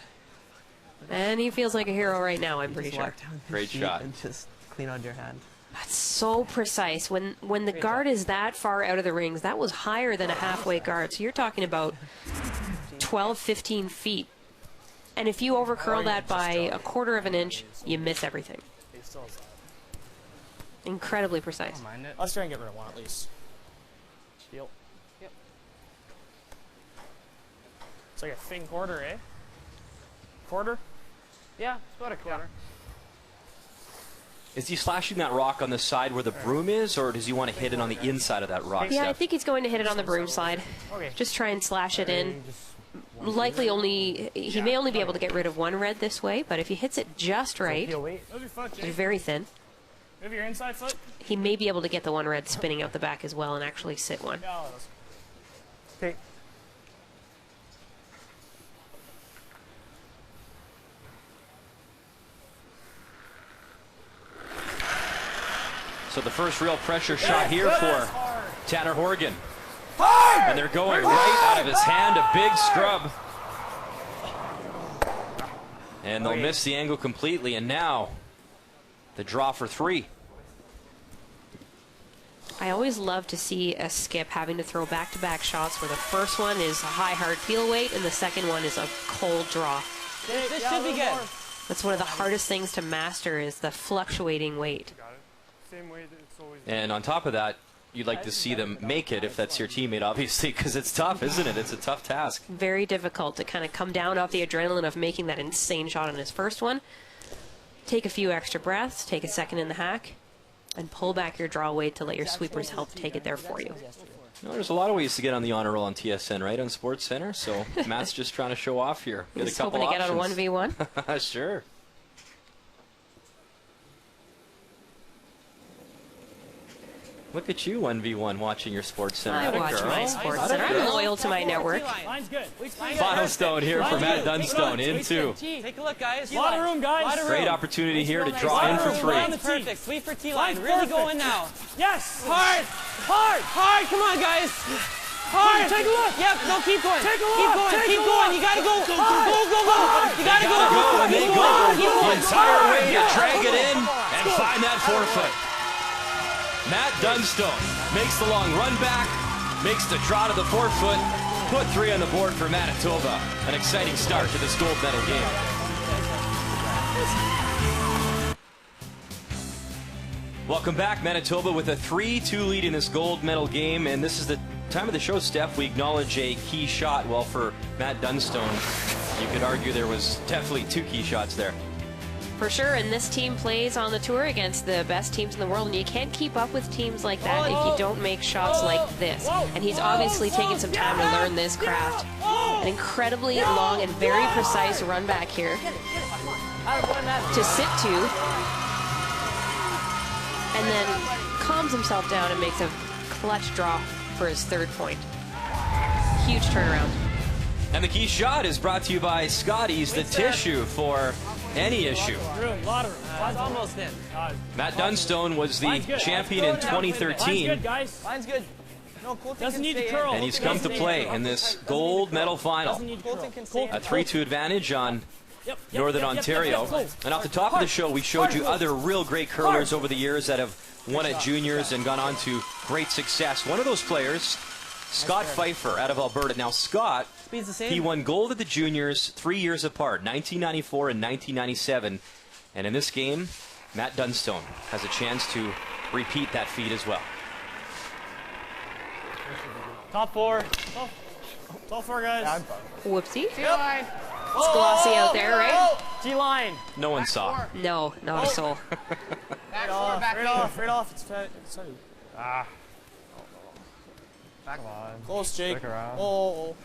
And he feels like a hero right now, I'm pretty Just sure. walk down the Great sheet shot. And just clean on your hand. That's so precise. When the guard is that far out of the rings, that was higher than a halfway guard. So you're talking about 12, 15 feet. And if you overcurl that by a quarter of an inch, you miss everything. Incredibly precise. Don't mind it. Let's try and get rid of one at least. Deal. Yep. It's like a thin quarter, eh? Quarter? Yeah, it's about a quarter. Is he slashing that rock on the side where the broom is, or does he want to hit it on the inside of that rock? Yeah, I Steph? think he's going to hit it on the broom slide. Okay. Just try and slash it in. Likely only, he may only be able to get rid of one red this way, but if he hits it just right, Move your foot, it's Jake. very thin, Move your inside foot. he may be able to get the one red spinning out the back as well and actually sit one. Yeah, okay. So the first real pressure shot here for Tanner Horgan. And they're going right out of his hand, a big scrub. And they'll miss the angle completely, and now the draw for 3. I always love to see a skip having to throw back-to-back shots where the first one is a high hard peel weight and the second one is a cold draw. This should be good. That's one of the hardest things to master is the fluctuating weight. Same way that it's always. And on top of that, you'd like to see them make it if that's your teammate, obviously, because it's tough, isn't it? It's a tough task. Very difficult to kind of come down off the adrenaline of making that insane shot on his first one. Take a few extra breaths, take a second in the hack, and pull back your draw weight to let your sweepers help take it there for you. You know, there's a lot of ways to get on the honor roll on TSN, right, on Sports Center. So Matt's just trying to show off here. Get He's a couple hoping to get on options. 1v1. Sure. Look at you, 1v1, watching your Sports Center. I Atta watch girl. my Sports Center. I'm loyal to my network. Line's good. Final stone here for Matt Dunstone in 2. Take a look, guys. A lot of room, guys. Lot of room. Great opportunity here to draw in for 3. Perfect. Sweep for T-line. Line's Really perfect. going now. Yes. Hard. Hard. Hard. Come on, guys. Hard. Take a look. Yep. No, keep going. Take a Keep look. going. Take Keep a going. look. You gotta go. Go, Hard. go, go. You gotta go. Go, and they Keep go going. Keep the going. entire way to Yeah. drag it in and find that forefoot. Matt Dunstone makes the long run back, makes the draw to the forefoot, put 3 on the board for Manitoba. An exciting start to this gold medal game. Welcome back, Manitoba, with a 3-2 lead in this gold medal game, and this is the time of the show, Steph, we acknowledge a key shot. Well, for Matt Dunstone, you could argue there was definitely 2 key shots there. For sure, and this team plays on the tour against the best teams in the world, and you can't keep up with teams like that if you don't make shots like this. And he's obviously taken some time to learn this craft. An incredibly long and very precise run back here to sit to, and then calms himself down and makes a clutch draw for his 3rd point. Huge turnaround. And the key shot is brought to you by Scotty's, the tissue for any issue. Room. Lot of room. It's almost in. Matt Dunstone was the champion in Line's 2013, good, guys. Line's good. No, Colton Doesn't can need to stay curl. and he's come to play in this gold medal final. Doesn't need to curl. Colton can stay A 3-2 advantage on Yep, Northern Ontario. And off the top of the show, we showed you other real great curlers over the years that have won at juniors and gone on to great success. One of those players, Scott Pfeiffer out of Alberta. Now, Scott, Speed's the same. he won gold at the juniors 3 years apart, 1994 and 1997. And in this game, Matt Dunstone has a chance to repeat that feat as well. Top 4. Top 4, guys. Whoopsie. It's glossy out there, right? T-line. No one saw. No, not a soul. Right off. It's heavy. Ah. Back on. Close, Jake. Stick around. Oh.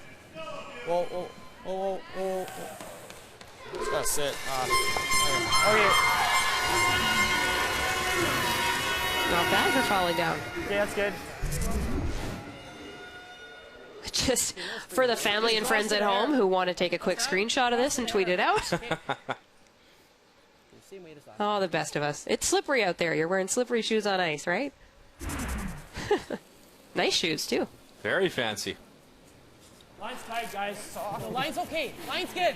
Just gotta sit. Okay. Not bad for falling down. Okay, that's good. Just for the family and friends at home who want to take a quick screenshot of this and tweet it out. Oh, the best of us. It's slippery out there. You're wearing slippery shoes on ice, right? Nice shoes, too. Very fancy. Line's tight, guys. The line's okay. Line's good.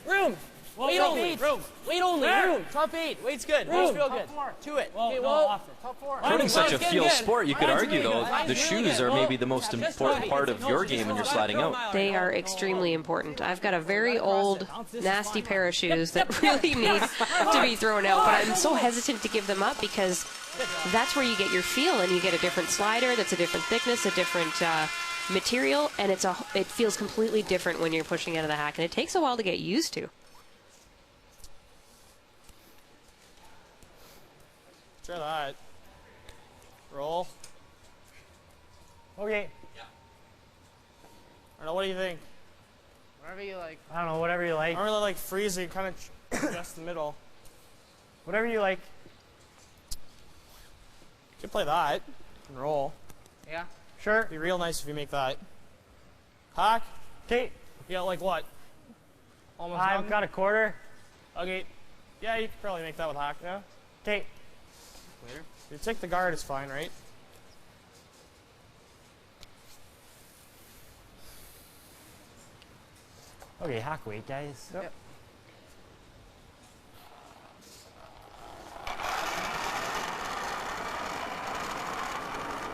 Room. Well, Wait top only. 8. Room. Wait only. There. Room. Top 8. Weight's good. Room. Weight's real good. Top 4. To it. Well, Okay, no, well, off it. top 4. Putting such a Line's field good. sport, you could Line's argue, really though, good. Line's the really shoes good. are maybe the most important part of your game when you're sliding out. They are extremely important. I've got a very old, nasty pair of shoes that really need to be thrown out, but I'm so hesitant to give them up because that's where you get your feel, and you get a different slider that's a different thickness, a different material, and it feels completely different when you're pushing out of the hack, and it takes a while to get used to. Try that. Roll. Okay. I don't know, what do you think? Whatever you like. I don't know, whatever you I like. don't really like freezing, kind of just the middle. Whatever you like. You can play that and roll. Yeah. Sure. It'd be real nice if you make that. Hack? Okay. You got like what? Almost I've done? got a quarter. Okay. Yeah, you could probably make that with hack. Yeah. Okay. You take the guard, it's fine, right? Okay, hack weight, guys. Yep.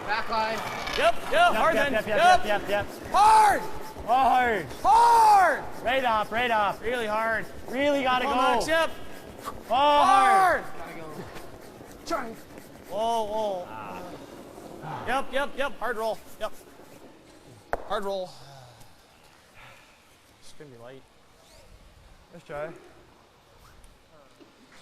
Back line. Yep, hard then. Yep. Hard! Hard. Hard! Right off. Really hard. Really gotta Come go. on, Max, yep. Hard. Try. Whoa. Yep. Hard roll. Yep. Hard roll. It's gonna be light. Let's try.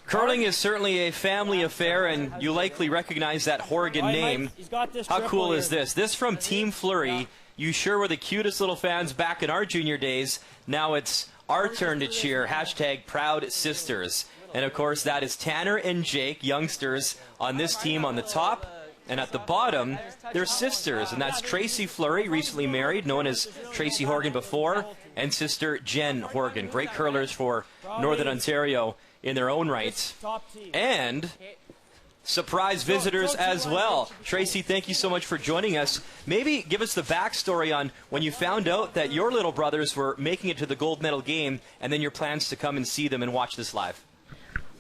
Curling is certainly a family affair, and you likely recognize that Horgan name. He's got this How cool triple is here. this? This from Team Fleury. You sure were the cutest little fans back in our junior days. Now it's our turn to cheer. Hashtag Proud Sisters. And of course, that is Tanner and Jake, youngsters, on this team on the top. And at the bottom, they're sisters. And that's Tracy Fleury, recently married, known as Tracy Horgan before, and sister Jen Horgan. Great curlers for Northern Ontario in their own right. And surprise visitors as well. Tracy, thank you so much for joining us. Maybe give us the backstory on when you found out that your little brothers were making it to the gold medal game, and then your plans to come and see them and watch this live.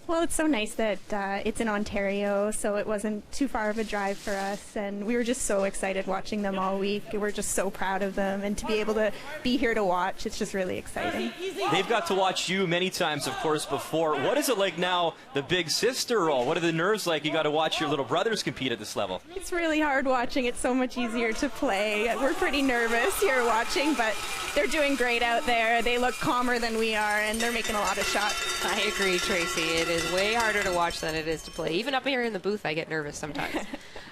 Well, it's so nice that it's in Ontario, so it wasn't too far of a drive for us, and we were just so excited watching them all week. We're just so proud of them, and to be able to be here to watch, it's just really exciting. They've got to watch you many times, of course, before. What is it like now, the big sister role? What are the nerves like? You got to watch your little brothers compete at this level. It's really hard watching. It's so much easier to play. We're pretty nervous here watching, but they're doing great out there. They look calmer than we are, and they're making a lot of shots. I agree, Tracy. It is way harder to watch than it is to play. Even up here in the booth, I get nervous sometimes.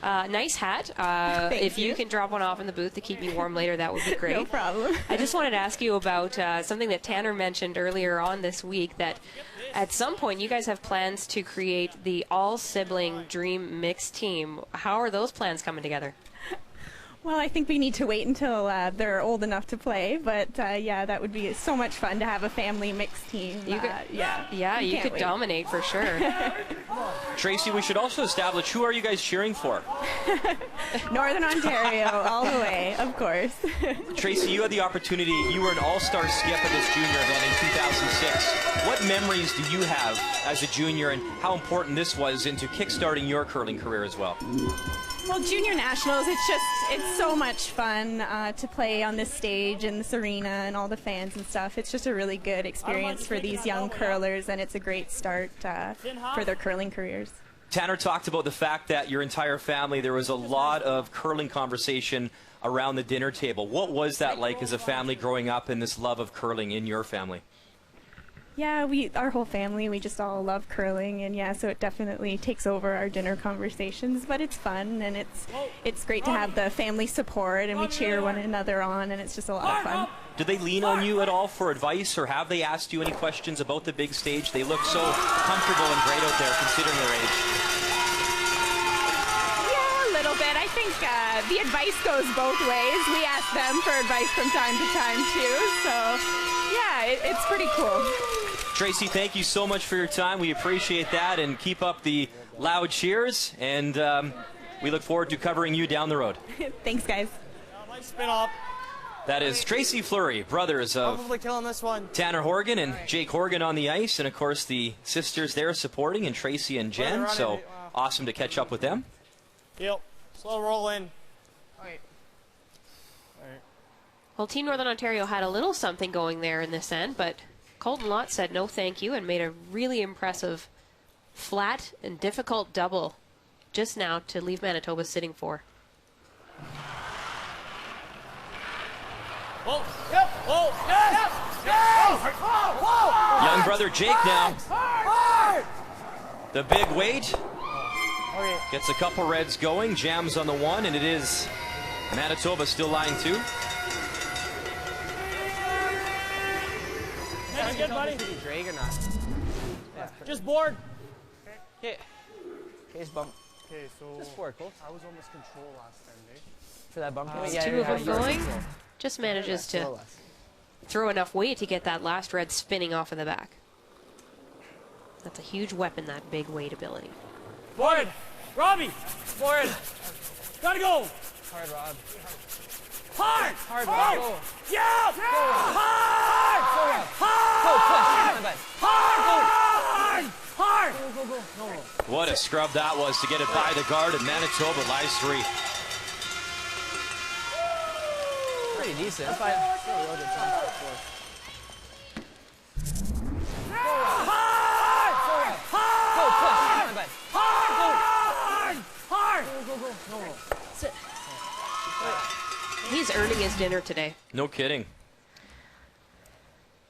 Nice hat. If you can drop one off in the booth to keep me warm later, that would be great. No problem. I just wanted to ask you about something that Tanner mentioned earlier on this week, that at some point you guys have plans to create the all-sibling dream mixed team. How are those plans coming together? Well, I think we need to wait until they're old enough to play, but yeah, that would be so much fun to have a family mixed team. You could, you could dominate for sure. Tracy, we should also establish, who are you guys cheering for? Northern Ontario, all the way, of course. Tracy, you had the opportunity, you were an all-star skip at this junior event in 2006. What memories do you have as a junior, and how important this was into kickstarting your curling career as well? Well, Junior Nationals, it's so much fun to play on this stage and this arena and all the fans and stuff. It's just a really good experience for these young curlers, and it's a great start for their curling careers. Tanner talked about the fact that your entire family, there was a lot of curling conversation around the dinner table. What was that like as a family growing up and this love of curling in your family? Yeah, our whole family, we just all love curling, and yeah, so it definitely takes over our dinner conversations, but it's fun, and it's great to have the family support, and we cheer one another on, and it's just a lot of fun. Do they lean on you at all for advice, or have they asked you any questions about the big stage? They look so comfortable and great out there considering their age. Yeah, a little bit. I think the advice goes both ways. We ask them for advice from time to time too, so yeah, it's pretty cool. Tracy, thank you so much for your time. We appreciate that, and keep up the loud cheers, and we look forward to covering you down the road. Thanks, guys. Might spin up. That is Tracy Fleury, brothers of Probably killing this one. Tanner Horgan and Jake Horgan on the ice, and of course the sisters there supporting, and Tracy and Jen, so awesome to catch up with them. Yep. Slow roll in. Well, Team Northern Ontario had a little something going there in this end, but Colton Lott said no thank you and made a really impressive flat and difficult double just now to leave Manitoba sitting 4. Oh, yep. Oh, yes. Yes. Young brother Jake now. The big weight. Gets a couple reds going, jams on the 1, and it is Manitoba still line 2. That's good, buddy. Drag or not? Yeah. Just board. Okay. Case bump. Okay, so just board, Colt. I was on this control last time, eh? For that bump. It's 2 of them going. Just manages to throw enough weight to get that last red spinning off of the back. That's a huge weapon, that big weight ability. Board. Robbie. Board. Gotta go. Hard, Rob. Hard. Hard, Rob. Go. Yeah. Hard. Hard. Hard. Hard. Go. No. What a scrub that was to get it by the guard, and Manitoba lies 3. Pretty decent. That's He's earning his dinner today. No kidding.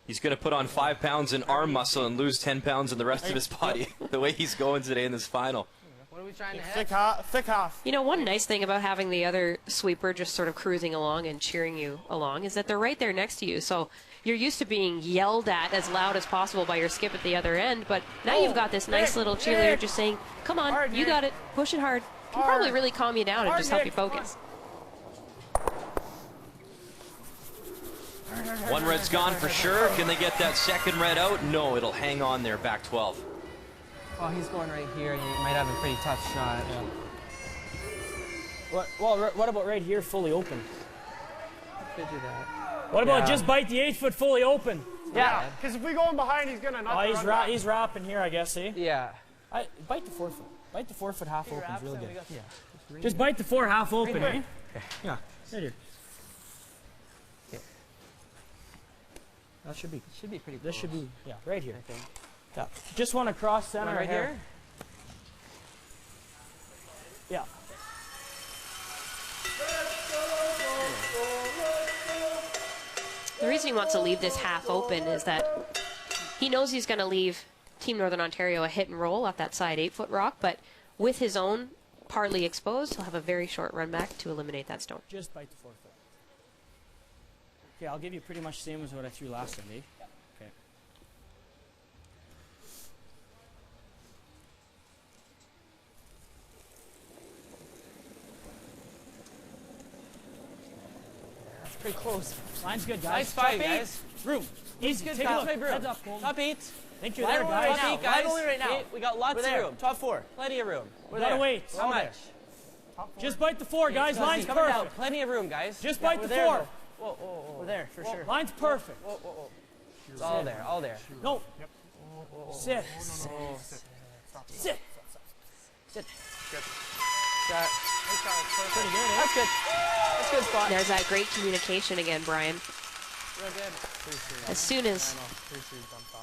He's going to put on 5 pounds in arm muscle and lose 10 pounds in the rest of his body, the way he's going today in this final. What are we trying to hit? Thick half. You know, one nice thing about having the other sweeper just sort of cruising along and cheering you along is that they're right there next to you. So you're used to being yelled at as loud as possible by your skip at the other end, but now you've got this nice little cheerleader just saying, come on, you got it, push it hard. Can probably really calm you down and just help you focus. 1 red's gone for sure. Can they get that second red out? No, it'll hang on there, back 12. Oh, he's going right here. You might have a pretty tough shot. Yeah. What about right here, fully open? Could do that. What about just bite the 8-foot fully open? Yeah, because if we go in behind, he's gonna not. He's wrapping here, I guess. Eh? Yeah. Bite the 4 foot. Bite the 4 foot half open is really good. Yeah. Just bite the 4 half open, eh? Okay. Yeah. Right here. That should be pretty close. This should be, yeah, right here. I think. Yeah. Just want to cross center right here? Yeah. The reason he wants to leave this half open is that he knows he's going to leave Team Northern Ontario a hit and roll off that side 8-foot rock, but with his own partly exposed, he'll have a very short run back to eliminate that stone. Just bite the 4 foot. Okay, I'll give you pretty much the same as what I threw last time, eh? Yep. Okay. That's pretty close. Line's good, guys. Nice fight, guys. Room. He's good. Take a look. Room. Heads up, Colton. Top 8. Think you're there, guys. Top 8, guys. Only right now. We got lots of room. Top 4. Plenty of room. We gotta wait. How much? Just bite the 4, guys. Line's Coming perfect. down. Plenty of room, guys. Just bite the 4. Whoa, whoa, whoa. We're there for sure. Line's perfect. Whoa, whoa, whoa. It's all there. All there. No. Yep. Sit. Sit. Sit. Shot. Pretty good, eh? That's good. That's good spot. There's that great communication again, Brian. Real good. As soon as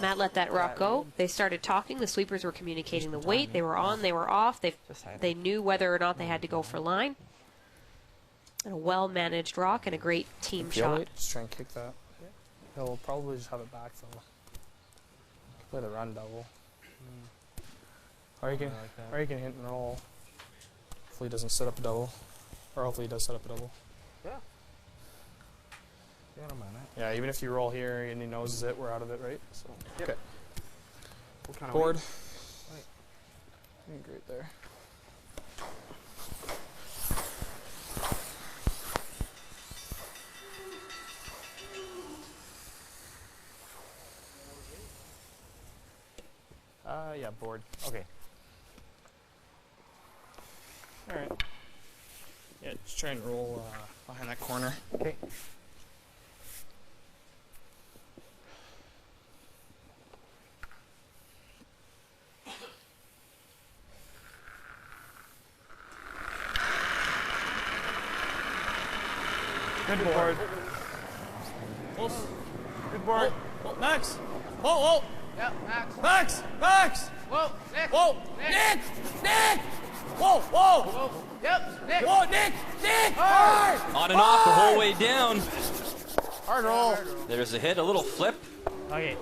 Matt let that rock go, they started talking. The sweepers were communicating the weight. They were on, they were off. They knew whether or not they had to go for line. And a well-managed rock and a great team shot. Just try and kick that. He'll probably just have it back though. Play the run double. Or you can hit and roll. Hopefully he doesn't set up a double. Or hopefully he does set up a double. Yeah. Yeah, I don't mind that. Yeah, even if you roll here and he knows it, we're out of it, right? So Yep. okay. What kind of Board. weight? Great there. Yeah, board. Okay. All right. Yeah, just try and roll behind that corner. Okay. Good board. Close. Good board. Oh, Max. Whoa. Yeah, Max. Max. Whoa, Nick. Whoa. Nick. Nick. Whoa, whoa. Yep, Nick. Whoa, Nick. Hard. On and off the whole way down. Hard roll. There's a hit, a little flip. Okay.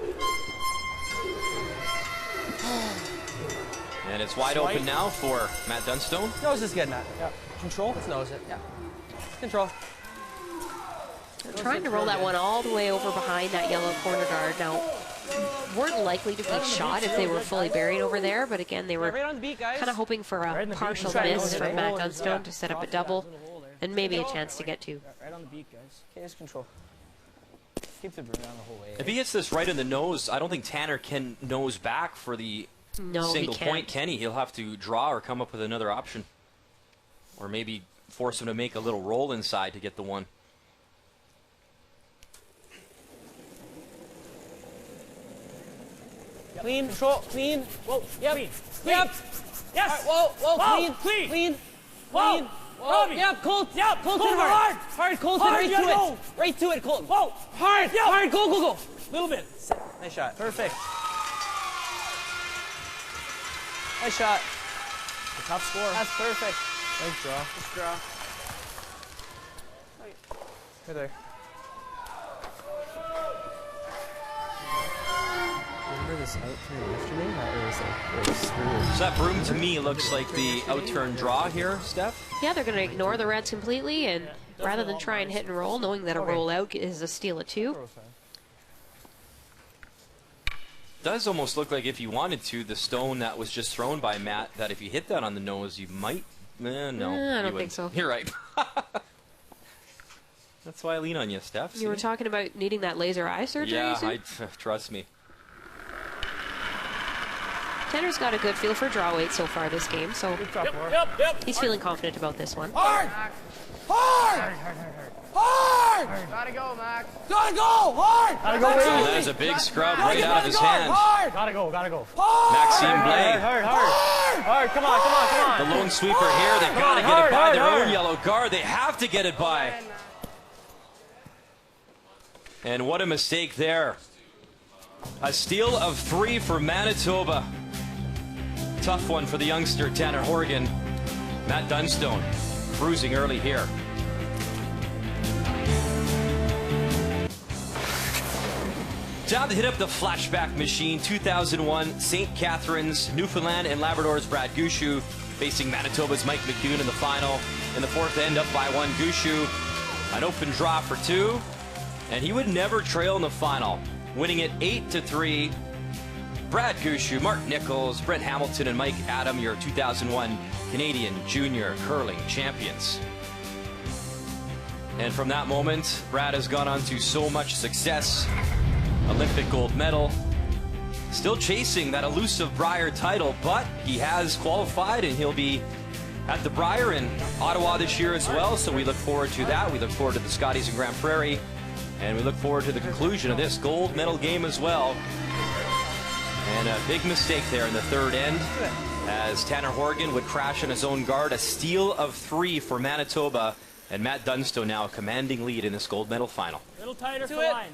And it's wide open now for Matt Dunstone. Nose is good, Matt. Yeah. Control. Let's nose it. Yeah. Control. They're trying to roll that one all the way over behind that yellow corner guard. Now, weren't likely to be shot if they were fully buried over there, but again, they were Right on the beat, guys. kind of hoping for a partial miss from Matt Dunstone to set up a double and maybe a chance to get two. Right on the beat, guys. Okay, just control. Keep the broom down the whole way. If he hits this right in the nose, I don't think Tanner can nose back for the single point, can he? He'll have to draw or come up with another option. Or maybe force him to make a little roll inside to get the one. Clean, control, clean. Whoa, yep. Clean. Yep. Yes. Whoa, whoa, Whoa, clean, clean. Whoa. Clean. Whoa, yep, Colton. Yep, Colton, hard. Hard, Colton, Hard, right you to gotta it. go. Right to it, Colton. Whoa. Hard, Yep. hard, go, go, go. Little bit. Nice shot. Perfect. Nice shot. The top score. That's perfect. Nice draw. Let's draw. Right there. Remember this out turn yesterday? That was like really screwed. So that broom to me looks like the out-turn draw here, Steph. Yeah, they're going to ignore the Reds completely, and rather than try and hit and roll, knowing that a roll out is a steal of two. Does almost look like if you wanted to, the stone that was just thrown by Matt, that if you hit that on the nose, you might. No, I don't think so. You're right. That's why I lean on you, Steph. You were talking about needing that laser eye surgery. Yeah, trust me. Tanner's got a good feel for draw weight so far this game, so Yep. he's feeling confident about this one. Hard. Hard. Hard. Gotta go, Max. Gotta go. Hard. Gotta go. Oh, that is a big scrub right out of his hand. Hard. Gotta go. Maxime Blais. Hard. Come on. The lone sweeper here. They gotta get it by their own yellow guard. They have to get it by. And what a mistake there. A steal of 3 for Manitoba. Tough one for the youngster, Tanner Horgan. Matt Dunstone cruising early here. Time to hit up the flashback machine. 2001, St. Catharines, Newfoundland and Labrador's Brad Gushue facing Manitoba's Mike McCune in the final. In the fourth end, up by 1 Gushue. An open draw for 2. And he would never trail in the final, winning it 8-3. Brad Gushue, Mark Nichols, Brent Hamilton, and Mike Adam, your 2001 Canadian Junior Curling Champions. And from that moment, Brad has gone on to so much success. Olympic gold medal. Still chasing that elusive Brier title, but he has qualified and he'll be at the Brier in Ottawa this year as well. So we look forward to that. We look forward to the Scotties and Grand Prairie. And we look forward to the conclusion of this gold medal game as well. And a big mistake there in the third end as Tanner Horgan would crash on his own guard. A steal of 3 for Manitoba. And Matt Dunstone now a commanding lead in this gold medal final. A little tighter for it. line.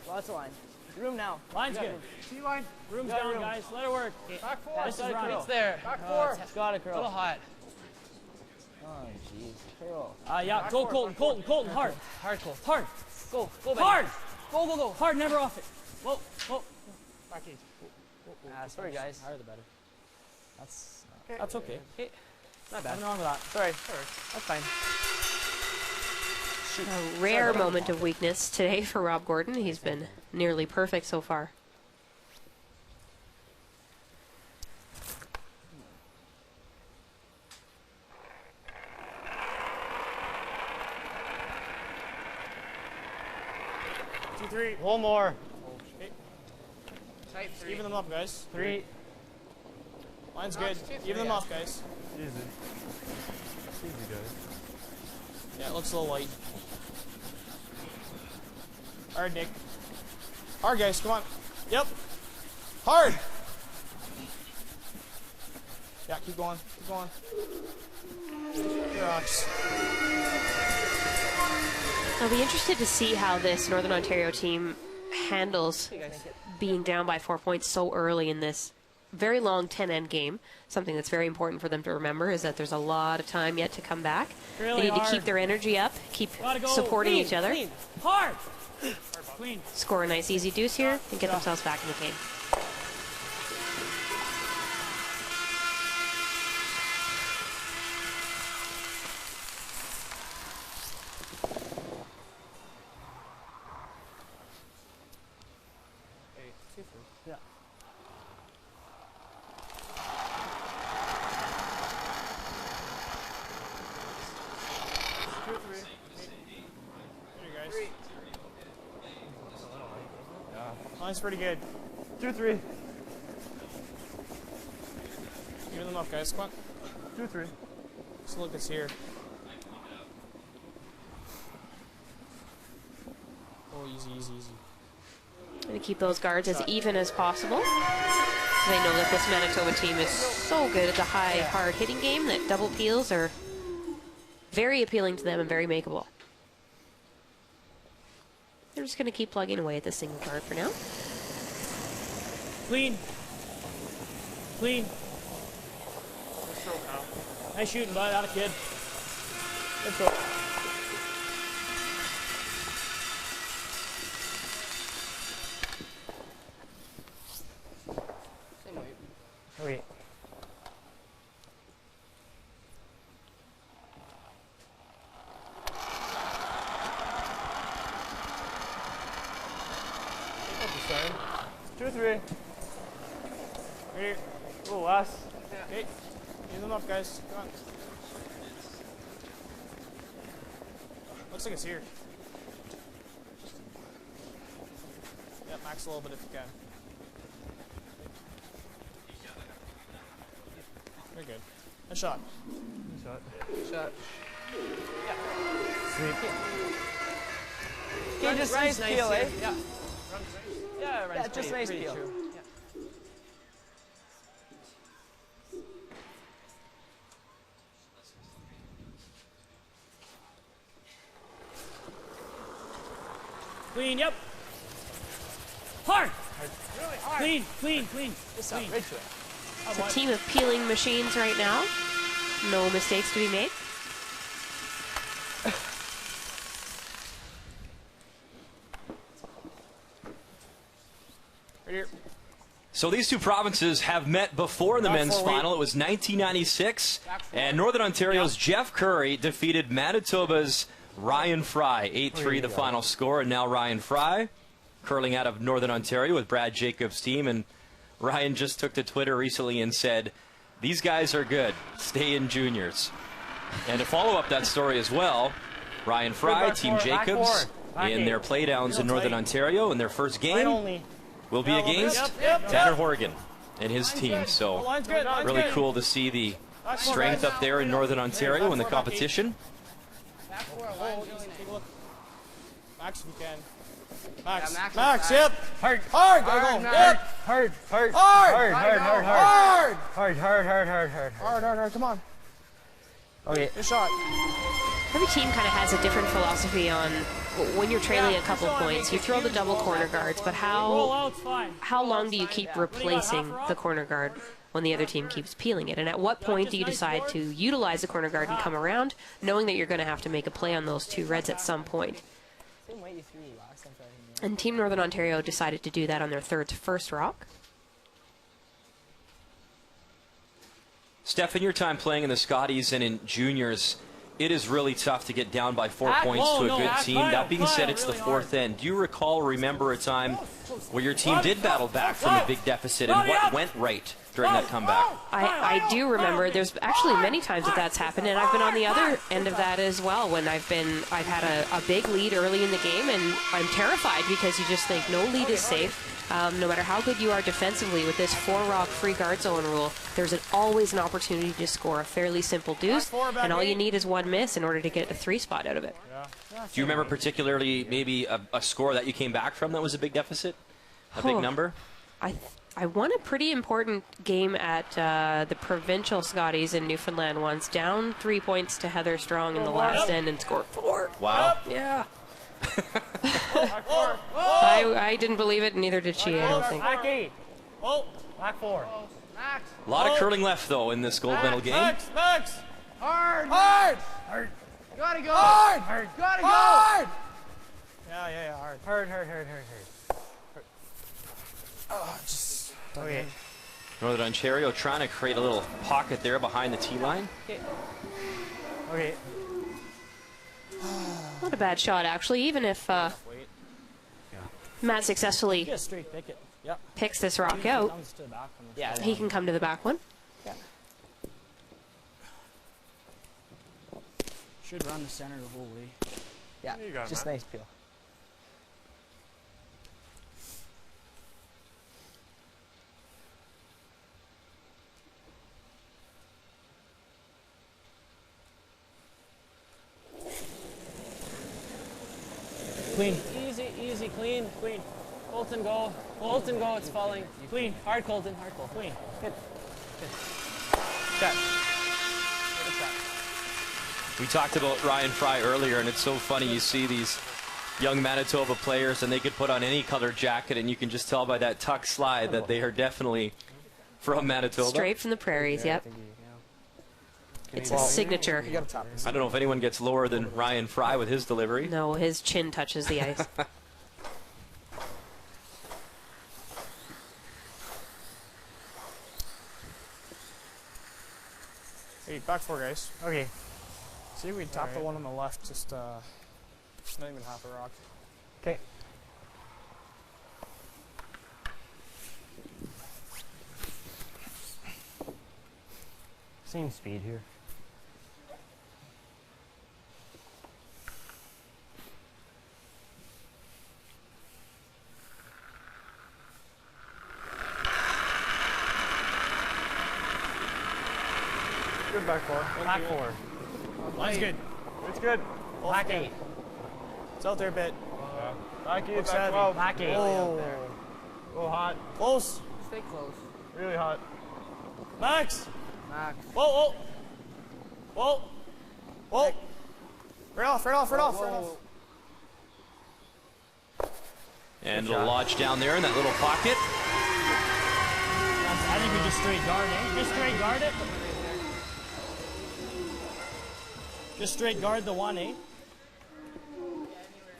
Lots of line. Room now. Line's good. Line. Room's down, guys. Let it work. Back 4. Nice curl. It's there. Back 4. It's got it, curl. A little hot. Oh, jeez. Curl. Yeah, go Colton. Hard. Hard, Colton. Hard. Go, buddy. Hard. Go. Hard, never off it. Whoa. Back in. Sorry, guys. Higher the better. That's okay. Not bad. Nothing wrong with that. Sorry. That's fine. A rare moment of weakness today for Rob Gordon. He's been nearly perfect so far. Two, 3. One more. Tight 3. Even them up, guys. 3. Line's good. Even them up, guys. Easy, guys. Yeah, it looks a little light. Hard, Nick. Hard, guys. Come on. Yep. Hard. Yeah, keep going. Keep going. Good rocks. I'll be interested to see how this Northern Ontario team handles being down by 4 points so early in this very long 10-end game. Something that's very important for them to remember is that there's a lot of time yet to come back. Really they need hard. to keep their energy up, keep supporting Clean, each other, clean. Hard. Clean. score a nice easy deuce here, and get themselves back in the game. Yeah. Line's pretty good. 2-3. Even them up, guys. Come on. 2-3. Let's look it's here. Oh, easy, easy, easy. Going to keep those guards as even as possible. They know that this Manitoba team is so good at the high, hard hitting game that double peels are very appealing to them and very makeable. They're just going to keep plugging away at the single guard for now. Clean. Clean. Nice shooting, bud. Out of kid. Good throw. Wait. Sorry. 2-3. Right here. A little less. Okay. Use them up, guys. Come on. Looks like it's here. Yeah, max a little bit if you can. You're good. A shot. Shot. Sweet. Yeah, just nice peel, eh? Yeah. Yeah, just nice peel. Clean, yep. Hard. Really hard. Clean, clean, clean. It's right to it. It's a team of peeling machines right now. No mistakes to be made. Right here. So these two provinces have met before in the men's final. It was 1996, and Northern Ontario's Jeff Curry defeated Manitoba's Ryan Fry. 8-3 the final score, and now Ryan Fry curling out of Northern Ontario with Brad Jacobs' team. And Ryan just took to Twitter recently and said, "These guys are good. Stay in juniors." And to follow up that story as well, Ryan Fry, Team Jacobs, in their playdowns in Northern Ontario in their first game will be against Tanner Horgan and his team. So really cool to see the strength up there in Northern Ontario in the competition. Max if you can. Max. Yeah, Max, yep. Hard. Hard. Hard. Yep. Hard. Hard. Hard. Hard. Hard. Hard. Hard. Hard. Hard. Hard. Hard. Hard. Hard, hard, hard. Come on. Okay. Good shot. Every team kind of has a different philosophy on when you're trailing a couple points. You throw the double corner guards, but how long do you keep replacing the corner guard when the other team keeps peeling it? And at what point do you decide to utilize the corner guard and come around, knowing that you're going to have to make a play on those two reds at some point? And Team Northern Ontario decided to do that on their first rock. Steph, in your time playing in the Scotties and in juniors, it is really tough to get down by 4 points to a good team. That being said, it's the fourth end. Do you recall or remember a time where your team did battle back from a big deficit, and what went right during that comeback? I do remember. There's actually many times that that's happened, and I've been on the other end of that as well. When I've had a big lead early in the game, and I'm terrified because you just think no lead is safe. No matter how good you are defensively with this 4-rock free guard zone rule, there's always an opportunity to score a fairly simple deuce, and all you need is one miss in order to get a 3 spot out of it. Do you remember particularly maybe a score that you came back from that was a big deficit? A big number? I won a pretty important game at the provincial Scotties in Newfoundland once, down 3 points to Heather Strong in the last end and scored 4. Wow. Yeah. I didn't believe it, and neither did she, I don't think. Oh, back 4. Max. A lot of curling left, though, in this gold medal game. Max, Max. Hard. Hard. Hard. Gotta go. Hard. Hard. Gotta go. Hard. Yeah, hard. Hard. Oh, just. Okay. Northern Ontario trying to create a little pocket there behind the tee line. Okay. Not a bad shot, actually, even if Matt successfully Get a straight picket. Yep. picks this rock out, Comes to the back from the Yeah. he can come to the back one. Should run the center the whole way. Yeah. You got it, Just man. nice peel. Clean. Easy, clean. Colton, go. Colton, go. It's falling. Clean. Hard, Colton. Clean. Good. Shot. We talked about Ryan Fry earlier, and it's so funny. You see these young Manitoba players, and they could put on any colored jacket, and you can just tell by that tuck slide that they are definitely from Manitoba. Straight from the prairies, yep. It's a signature. You gotta tap this. I don't know if anyone gets lower than Ryan Fry with his delivery. No, his chin touches the ice. Hey, back 4, guys. Okay. See if we tap the one on the left, just not even half a rock. Okay. Same speed here. Good back 4. Back 4. Line's good. It's good. Back 8. It's out there a bit. Back 8. Looks heavy. Back 8. Oh. Go hot. Close. Stay close. Really hot. Max. Max. Whoa. Right off. And it'll lodge down there in that little pocket. I think we just straight guard it. Just straight guard it. Just straight guard the 1, eh?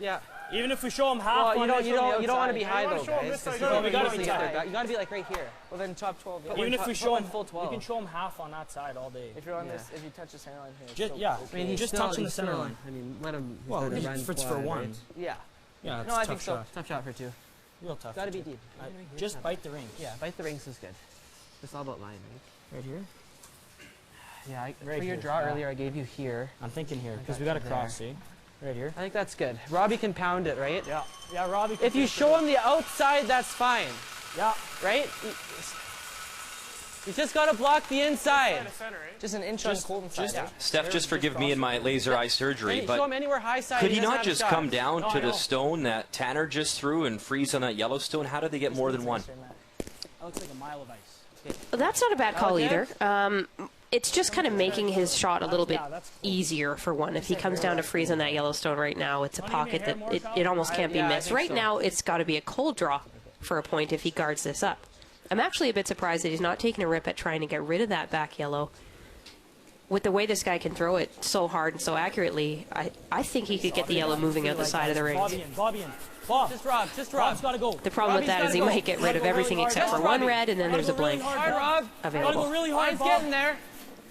Yeah. Even if we show them half. Well, you don't want to be high wanna though, show 'em guys. this side. 'cause No, you we gotta can be see tight. their You gotta be like right here. Well, then top 12. Yeah. Even if we show them full 12. you can show them half on that side all day. If you're on Yeah. this, if you touch the center line here. it's Just, still yeah, okay. I mean, he's just still, touching the he's center still- line. I mean, let him. Well, let him if run it's for flat, one. right? Yeah. Yeah, it's No, a I tough think so. shot. Tough shot for 2. Real tough. Gotta be deep. Just bite the rings. Yeah, bite the rings is good. It's all about line, right? Right here? Yeah, Right for your here, draw yeah. earlier, I gave you here. I'm thinking here, because got we got to you cross, see? Right here? I think that's good. Robbie can pound it, right? Yeah, Robbie. If you show him the outside, that's fine, Yeah. right? You just gotta block the inside. Just an inch on Colton's side. Yeah. Steph, just forgive me and my laser eye surgery, Show but him anywhere high side. could he doesn't not have just shots. come down No, to I the know. stone that Tanner just threw and freeze on that Yellowstone? How did they get more than one? That looks like a mile of ice. Well, that's not a bad call Okay. either. It's just kind of making his shot a little bit Yeah, that's cool. easier for one. If he comes down to freeze on that Yellowstone right now, it's a pocket that it almost can't be Yeah, I missed. think Right so. now, it's got to be a cold draw for a point if he guards this up. I'm actually a bit surprised that he's not taking a rip at trying to get rid of that back yellow. With the way this guy can throw it so hard and so accurately, I think he could get the yellow moving out the side of the rings. Bobby in. Bob. Just Rob. Rob's got to go. The problem with that is he might get rid of everything except for one red, and then there's a blank Hard, Rob. Gotta go available. really hard, Line's Bob. getting there.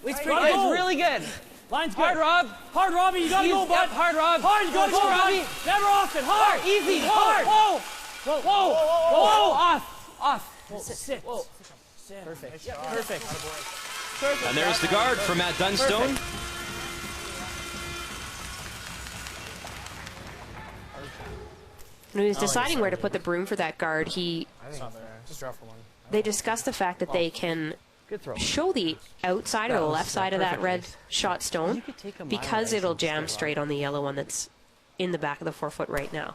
It's Gotta go. really good. Line's good. Hard, Rob. Hard, Robbie. You got to go, Yep, bud. hard, Rob. Hard, you got to Go, go, Robbie. Robbie. Never off it. Hard. Easy. Hard. Hard. Whoa. Whoa. Off. Sit. Perfect. Perfect. And there's the guard from Matt Dunstone. When he was deciding where to put the broom for that guard, It's not there. Just drop for one. they discussed the fact that they can Good throw. show the outside or the left side of that perfect red race. shot stone You could take a mile because ice it'll and jam still straight on the yellow one that's in the back of the 4 foot right now.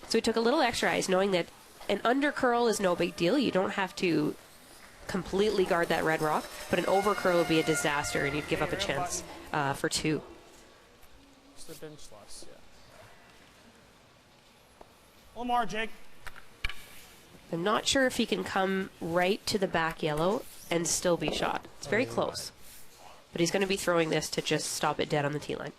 So he took a little extra ice, knowing that an under curl is no big deal. You don't have to completely guard that red rock, but an over curl would be a disaster, and you'd give up a chance for 2. Just a bench less, yeah. One more, Jake. I'm not sure if he can come right to the back yellow and still be shot. It's very close. But he's going to be throwing this to just stop it dead on the tee line.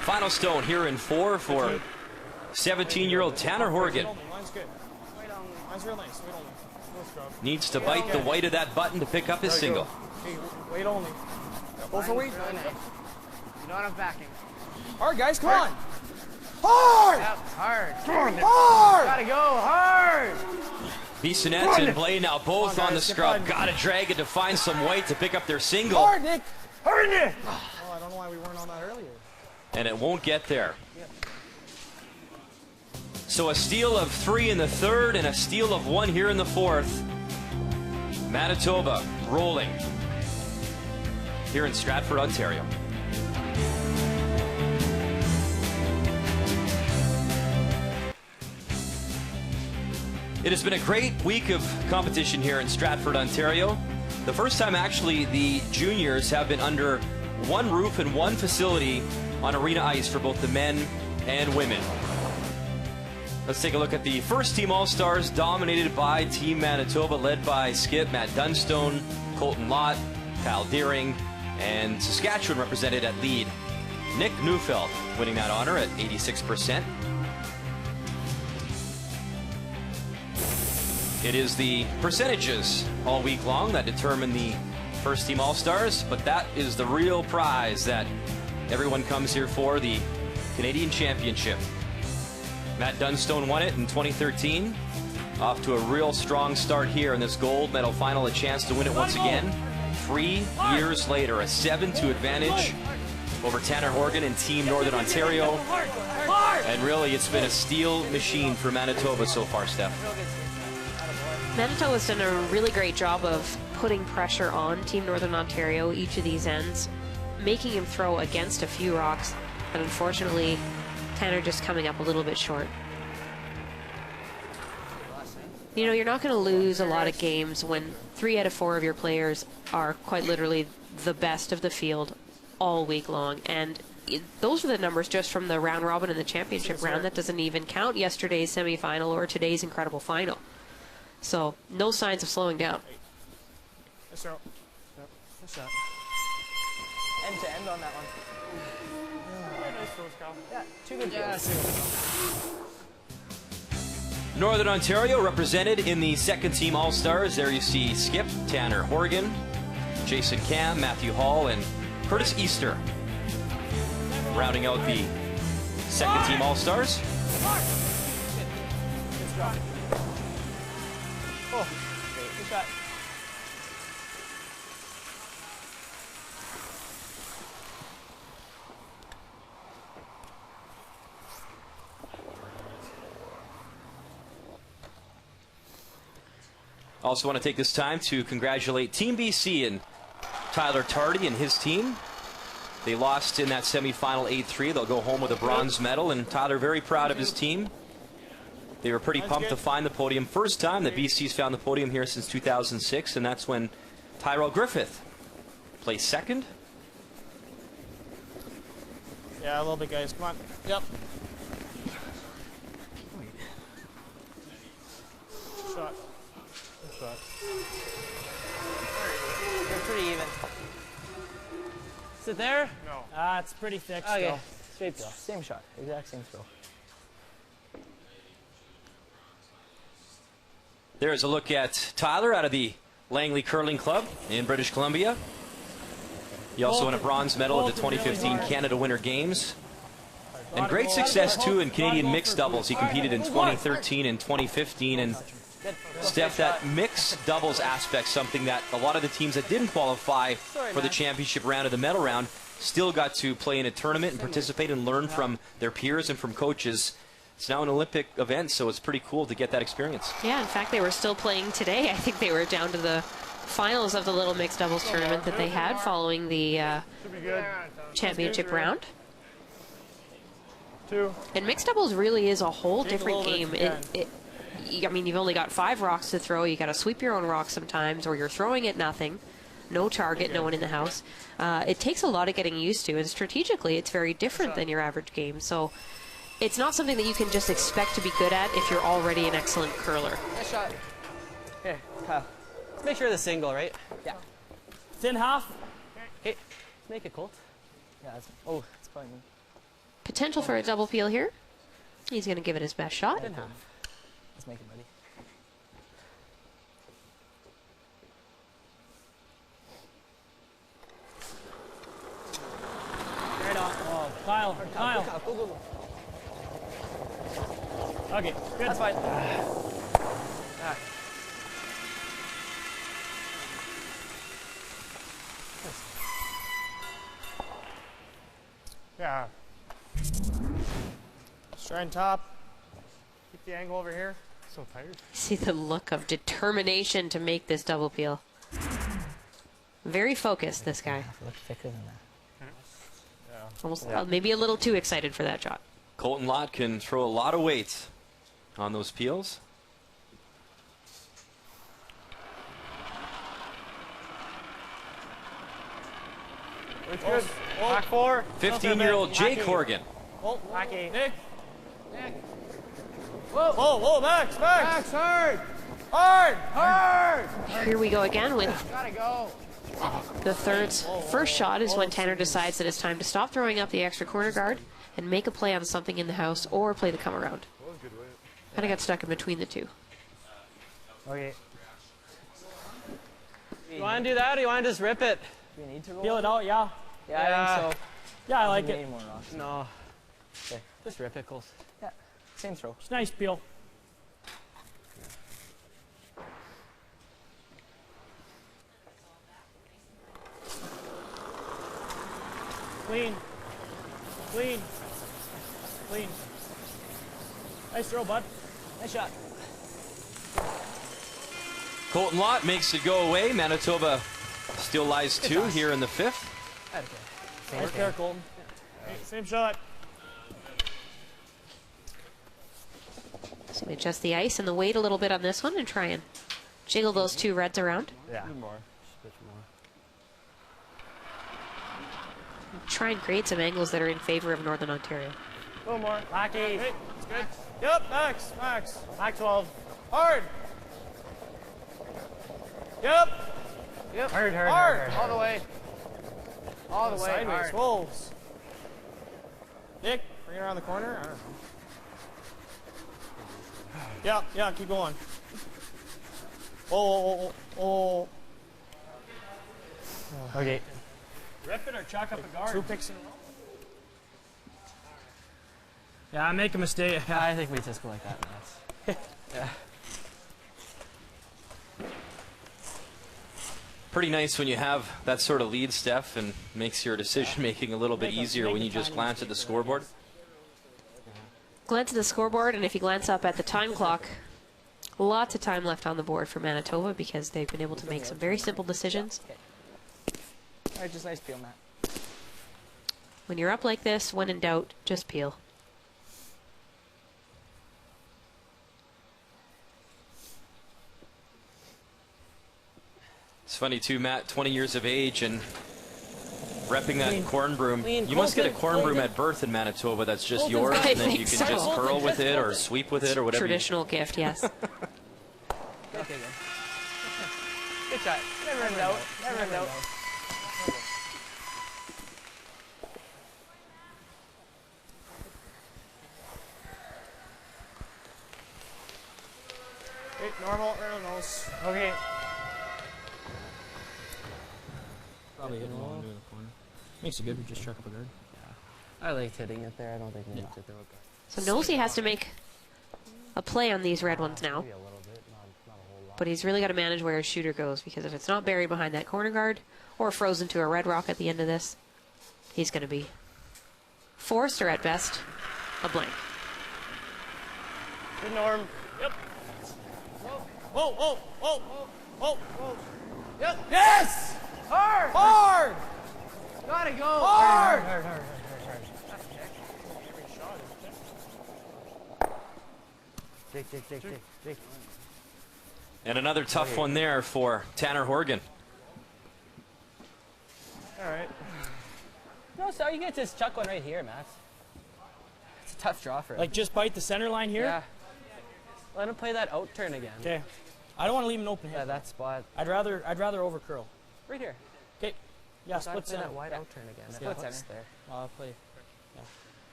Final stone here in 4 for 17-year-old Tanner Horgan. Line's good. Line's real nice. Wait only. No scrub. Needs to bite the white of that button to pick up his single. Okay, wait only. Go for weight. You know what I'm backing. Hard, guys, come on. Hard! Yep, hard. Hard! Gotta go hard! Bissonnette and Blay now both on the scrub. Gotta drag it to find some white to pick up their single. Hard, Nick! Hard, Nick! Oh, I don't know why we weren't on that earlier. And it won't get there. So a steal of 3 in the third and a steal of 1 here in the fourth. Manitoba rolling here in Stratford, Ontario. It has been a great week of competition here in Stratford, Ontario. The first time actually the juniors have been under one roof and one facility on arena ice for both the men and women. Let's take a look at the first team All-Stars, dominated by Team Manitoba, led by Skip, Matt Dunstone, Colton Lott, Kyle Deering, and Saskatchewan represented at lead. Nick Neufeld winning that honor at 86%. It is the percentages all week long that determine the first team All-Stars, but that is the real prize that everyone comes here for, the Canadian Championship. Matt Dunstone won it in 2013. Off to a real strong start here in this gold medal final, a chance to win it once again. 3 years later, a 7-2 advantage over Tanner Horgan and Team Northern Ontario. And really, it's been a steel machine for Manitoba so far, Steph. Manitoba's done a really great job of putting pressure on Team Northern Ontario, each of these ends, making him throw against a few rocks, but unfortunately, Tanner just coming up a little bit short. You know, you're not going to lose a lot of games when 3 out of 4 of your players are quite literally the best of the field all week long, and those are the numbers just from the round robin and the championship round. That doesn't even count yesterday's semifinal or today's incredible final. So, no signs of slowing down. Yes, sir. Yep. Good shot. End to end on that one. Yeah, 2 good goals. Northern Ontario represented in the second team All-Stars. There you see Skip, Tanner Horgan, Jason Cam, Matthew Hall, and Curtis Easter. Rounding out the second team All-Stars. Oh, good shot. Also want to take this time to congratulate Team BC and Tyler Tardy and his team. They lost in that semifinal 8-3. They'll go home with a bronze medal, and Tyler very proud of his team. They were pretty pumped to find the podium. First time that BC's found the podium here since 2006, and that's when Tyrell Griffith placed second. Yeah, a little bit, guys. Come on. Yep. Shot. Good shot. They're pretty even. Is it there? No. Ah, it's pretty thick Okay. still. Straight throw. Same shot. Exact same throw. There's a look at Tyler out of the Langley Curling Club in British Columbia. He also won a bronze medal at the 2015 Canada Winter Games. And great success, too, in Canadian mixed doubles. He competed in 2013 and 2015. And, Steph, that mixed doubles aspect, something that a lot of the teams that didn't qualify for the championship round or the medal round still got to play in a tournament and participate and learn from their peers and from coaches. It's now an Olympic event, so it's pretty cool to get that experience. Yeah, in fact, they were still playing today. I think they were down to the finals of the little mixed doubles tournament that they had following the championship round. 2. And mixed doubles really is a whole different game. I mean, you've only got 5 rocks to throw. You got to sweep your own rocks sometimes, or you're throwing at nothing. no target, no one in the house. It takes a lot of getting used to, and strategically it's very different than your average game. So it's not something that you can just expect to be good at if you're already an excellent curler. Nice shot. Here, Kyle. Let's make sure the single, right? Yeah. It's in half. Okay, let's make it Colt. Yeah, oh, it's probably me. Potential for a double peel here. He's going to give it his best shot. In half. Let's make it, buddy. Right on. Oh, Kyle. Kyle. Go, go, go. Okay, good. That's fine. Yeah. Strand top. Keep the angle over here. So tired. See the look of determination to make this double peel. Very focused, this guy. Look thicker than that. Almost maybe a little too excited for that shot. Colton Lott can throw a lot of weight on those peels. It's good. Back 4. 15-year-old Jake Horgan. Oh, Nick. Nick. Whoa, whoa, whoa, Max, Max. Max, hard. Hard, hard. Here we go again with Gotta go. the third's first shot is when Tanner decides that it's time to stop throwing up the extra corner guard and make a play on something in the house or play the come around. Kind of got stuck in between the two. Okay. You want to do that or you want to just rip it? Do we need to roll? Peel it out, yeah. Yeah, I think so. Yeah, I like We it. need more rocks. No. Okay. Just rip it, Colt. Yeah, same throw. It's nice peel. Clean. Clean. Clean. Nice throw, bud. Nice shot. Colton Lott makes it go away. Manitoba still lies 2 here in the 5th. Okay. Nice there, Colton. Same shot. So we adjust the ice and the weight a little bit on this one and try and jiggle those two reds around. Yeah. Try and create some angles that are in favor of Northern Ontario. A little more. Back 8. Hey, it's good. Yep, Max, Max. Back 12. Hard. Yep. Yep. Hard, hard, Hard. hard, All the way. All the way. Sideways. Hard. Wolves. Nick, bring it around the corner. I don't know. Yeah, yeah, keep going. Oh, oh, oh. Okay. Rip it or chalk up a guard. 2 picks in a row. Yeah, I make a mistake. I think we just go like that. Yeah. Pretty nice when you have that sort of lead, Steph, and makes your decision making a little bit easier when you just glance at the scoreboard. Glance at the scoreboard, and if you glance up at the time clock, lots of time left on the board for Manitoba because they've been able to make some very simple decisions. All right, just nice peel, Matt. When you're up like this, when in doubt, just peel. It's funny too, Matt, 20 years of age and repping that corn broom. You must get a corn broom at birth in Manitoba that's just yours, and then you can just curl with it or sweep with it or whatever. Traditional gift, yes. Okay, good. Good shot. Never in doubt. Never in doubt. Hey, normal, nose. Okay. Probably hit it long into the corner. Makes it good to just chuck up a guard. Yeah. I liked hitting it there. I don't think we need to throw it back. So Nosey has to make a play on these red ones now. Maybe a little bit, not a whole lot. But he's really got to manage where his shooter goes, because if it's not buried behind that corner guard or frozen to a red rock at the end of this, he's going to be forced, or at best, a blank. Good, Norm. Yep. Whoa, whoa, whoa, whoa, whoa. Yep. Yes! Hard! Hard! Gotta go! Hard! Hard, hard, hard, hard. And another tough one there for Tanner Horgan. No, so you get to just chuck one right here, Max. It's a tough draw for him. Like just bite the center line here? Yeah. Let him play that out turn again. Okay. I don't want to leave him open Yeah, hit. that spot. I'd rather over curl. Right here. Okay. Yeah, split Play center. that wide out turn again. Yeah. Split center. There. I'll play. Yeah.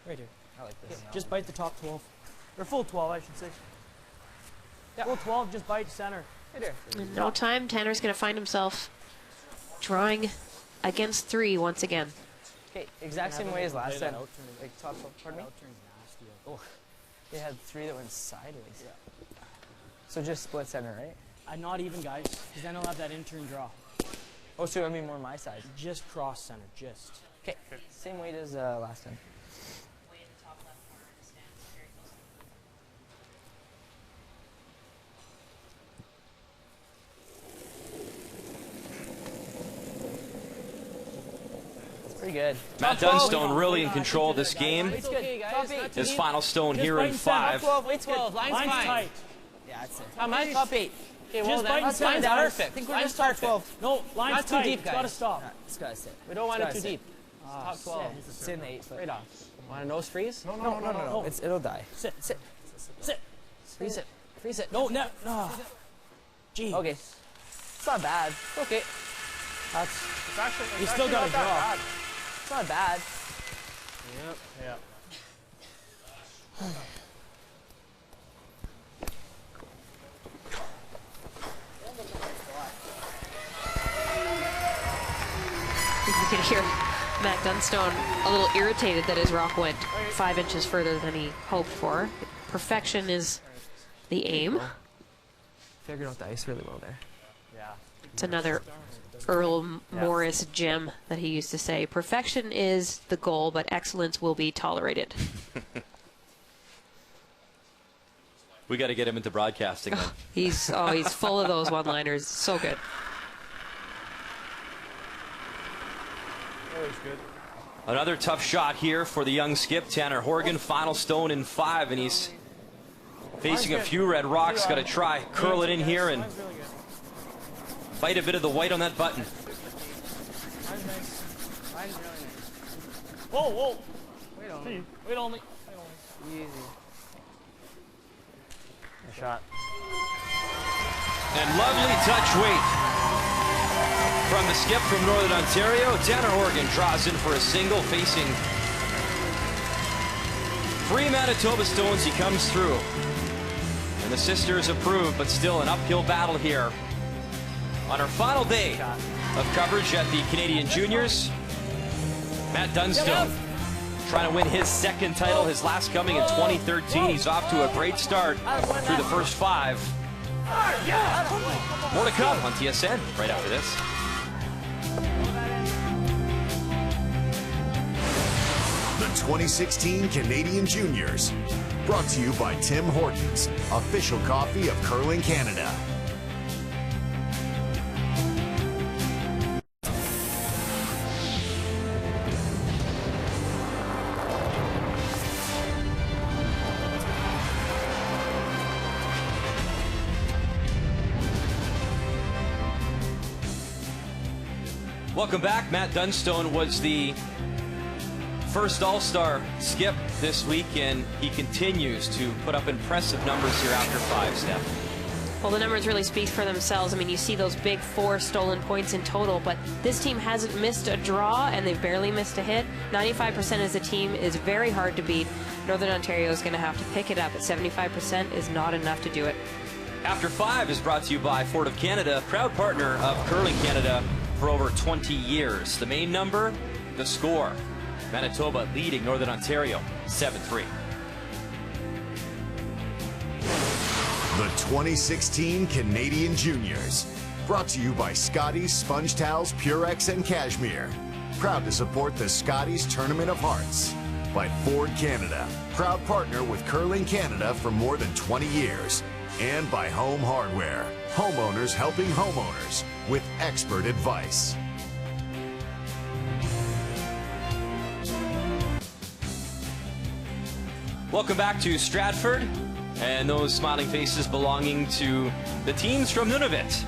Right here. I like this. Just bite the top 12. Or full 12, I should say. Yeah. Full 12, just bite center. Right here. In no time, Tanner's going to find himself drawing against 3 once again. Okay, exact same way as last time. Out turn again. Like top, pardon me? Out turn's nasty. Oh, they had 3 that went sideways. Yeah. So just split center, right? Not even, guys, because then he'll have that in-turn draw. Oh, so I mean more my side. Just cross center, just. Okay, same weight as last time. Pretty good. Matt Dunstone really in control of this game. It's okay, guys. His final stone here in 5. 8, 12. Line's fine. Tight. Yeah, that's it. Mine's top 8. Okay, well, bite that's and line's center. perfect. I think we're just top 12. No, line's Not too tight. deep, It's guys. got to stop. It's got to sit. We don't want it too deep. Top 12. It's in the 8 foot. Right off. Want a nose freeze? No. It'll die. Sit. Sit. Freeze it. Freeze it. No. Gee. Okay. It's not bad. It's okay. You still got to draw. It's not bad. Yeah. You can hear Matt Dunstone a little irritated that his rock went 5 inches further than he hoped for. Perfection is the aim. Figured out the ice really well there. Yeah. It's another Earl Morris gem that he used to say. Perfection is the goal, but excellence will be tolerated. We got to get him into broadcasting then. He's full of those one-liners. So good. Always good. Another tough shot here for the young skip, Tanner Horgan. Final stone in 5, and he's facing a few red rocks. Got to try curl it in here and bite a bit of the white on that button. Mine's nice. Mine's really nice. Whoa. Wait only. Easy. Good shot. And lovely touch weight from the skip from Northern Ontario. Tanner Horgan draws in for a single, facing 3 Manitoba stones. He comes through. And the sisters approve, but still an uphill battle here on our final day of coverage at the Canadian Juniors. Matt Dunstone trying to win his 2nd title, his last coming in 2013. He's off to a great start through the first 5. More to come on TSN right after this. The 2016 Canadian Juniors, brought to you by Tim Hortons, official coffee of Curling Canada. Welcome back. Matt Dunstone was the first All-Star skip this week, and he continues to put up impressive numbers here after 5, Steph. Well, the numbers really speak for themselves. I mean, you see those big 4 stolen points in total, but this team hasn't missed a draw, and they've barely missed a hit. 95% as a team is very hard to beat. Northern Ontario is going to have to pick it up, but 75% is not enough to do it. After 5 is brought to you by Ford of Canada, proud partner of Curling Canada for over 20 years. The main number, the score. Manitoba leading Northern Ontario 7-3. The 2016 Canadian Juniors, brought to you by Scotties Sponge Towels, Purex, and Cashmere. Proud to support the Scotties Tournament of Hearts. By Ford Canada, proud partner with Curling Canada for more than 20 years. And by Home Hardware, homeowners helping homeowners with expert advice. Welcome back to Stratford, and those smiling faces belonging to the teams from Nunavut,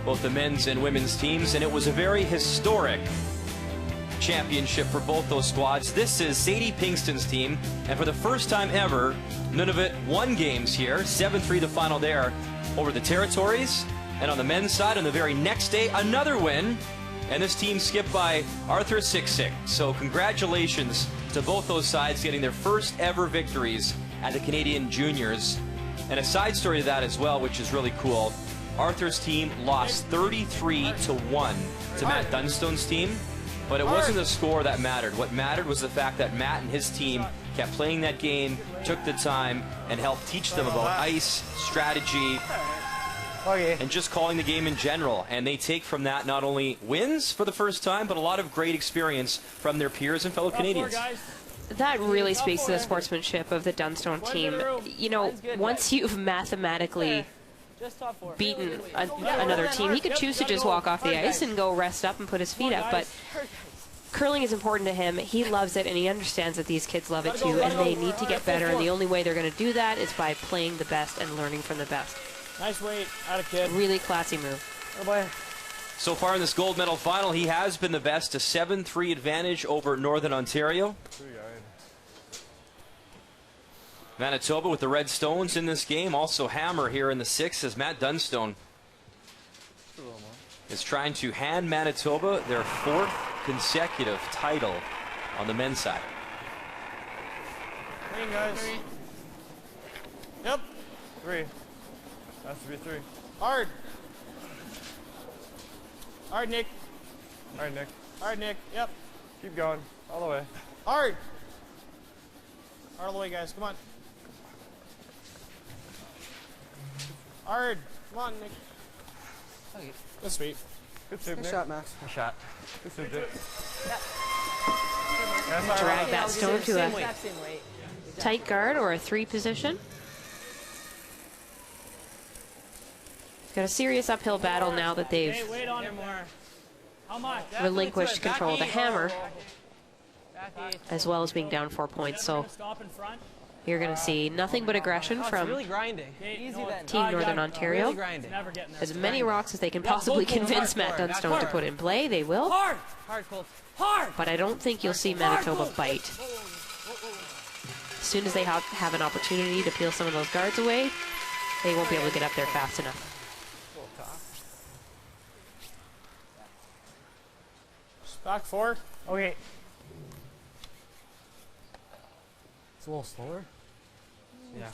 both the men's and women's teams, and it was a very historic championship for both those squads. This is Sadie Pinkston's team, and for the first time ever, Nunavut won games here. 7-3 the final there over the Territories. And on the men's side, on the very next day, another win. And this team skipped by Arthur 6-6. So congratulations to both those sides getting their first ever victories at the Canadian Juniors. And a side story to that as well, which is really cool. Arthur's team lost 33-1 to Matt Dunstone's team, but it wasn't the score that mattered. What mattered was the fact that Matt and his team kept playing that game, took the time, and helped teach them about ice, strategy, and just calling the game in general. And they take from that not only wins for the first time, but a lot of great experience from their peers and fellow Canadians. That really speaks to the sportsmanship of the Dunstone team. You know, once you've mathematically beaten another team, he could choose to just walk off the ice and go rest up and put his feet up, but curling is important to him. He loves it, and he understands that these kids love it too, and they need to get better, and the only way they're going to do that is by playing the best and learning from the best. Nice weight, out of kid. Really classy move. So far in this gold medal final, he has been the best, a 7-3 advantage over Northern Ontario. Manitoba with the Red Stones in this game. Also Hammer here in the 6th as Matt Dunstone is trying to hand Manitoba their 4th consecutive title on the men's side. Clean, guys. 3. Yep. 3. Has to be 3. Hard. Hard, Nick. All right, Nick. Hard, Nick. Yep. Keep going. All the way. Hard. Hard all the way, guys. Come on. Hard. Come on, Nick. Okay. Good sweep. Good sweep, Nick. shot, Max. Good shot. Good sweep, Nick. Drag that stone to a tight guard or a 3 position. Got a serious uphill battle now that they've relinquished control of the hammer, as well as being down 4 points. So you're going to see nothing but aggression from Team Northern Ontario. As many rocks as they can possibly convince Matt Dunstone to put in play, they will. But I don't think you'll see Manitoba bite. As soon as they have an opportunity to peel some of those guards away, they won't be able to get up there fast enough. Back 4. Okay. It's a little slower. Yeah.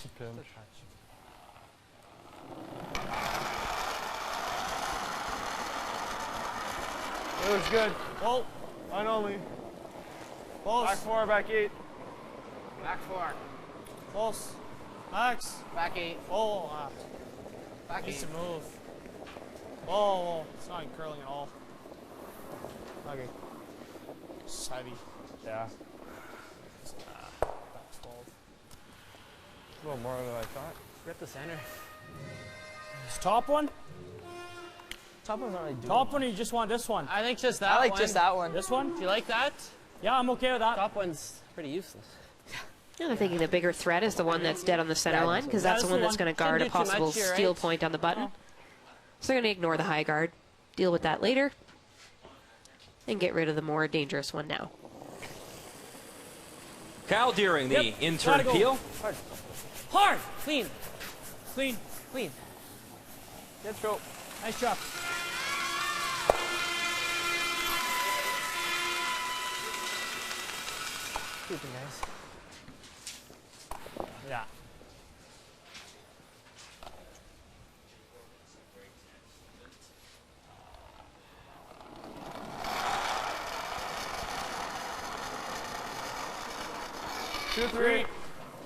It looks good. Oh, line only. Close. Back 4, back 8. Back 4. Close. Max. Back 8. Oh, Back 8. needs to move. Oh, it's not curling at all. Okay. It's heavy. Yeah. Back 12. A little more than I thought. Grip the center. This top one? Top one's not really doing Top one, or you just want this one? I think just that one. I like just that one. This one? Do you like that? Yeah, I'm okay with that. Top one's pretty useless. Yeah, I'm thinking the bigger threat is the one that's dead on the center line, because that's the one that's going to guard a possible steal point on the button. So they're going to ignore the high guard, deal with that later, and get rid of the more dangerous one now. Kyle Deering, the intern peel. Hard. Hard. Clean. Clean. Clean. Let's go. Nice job. Keep it nice. Yeah. Two, 3.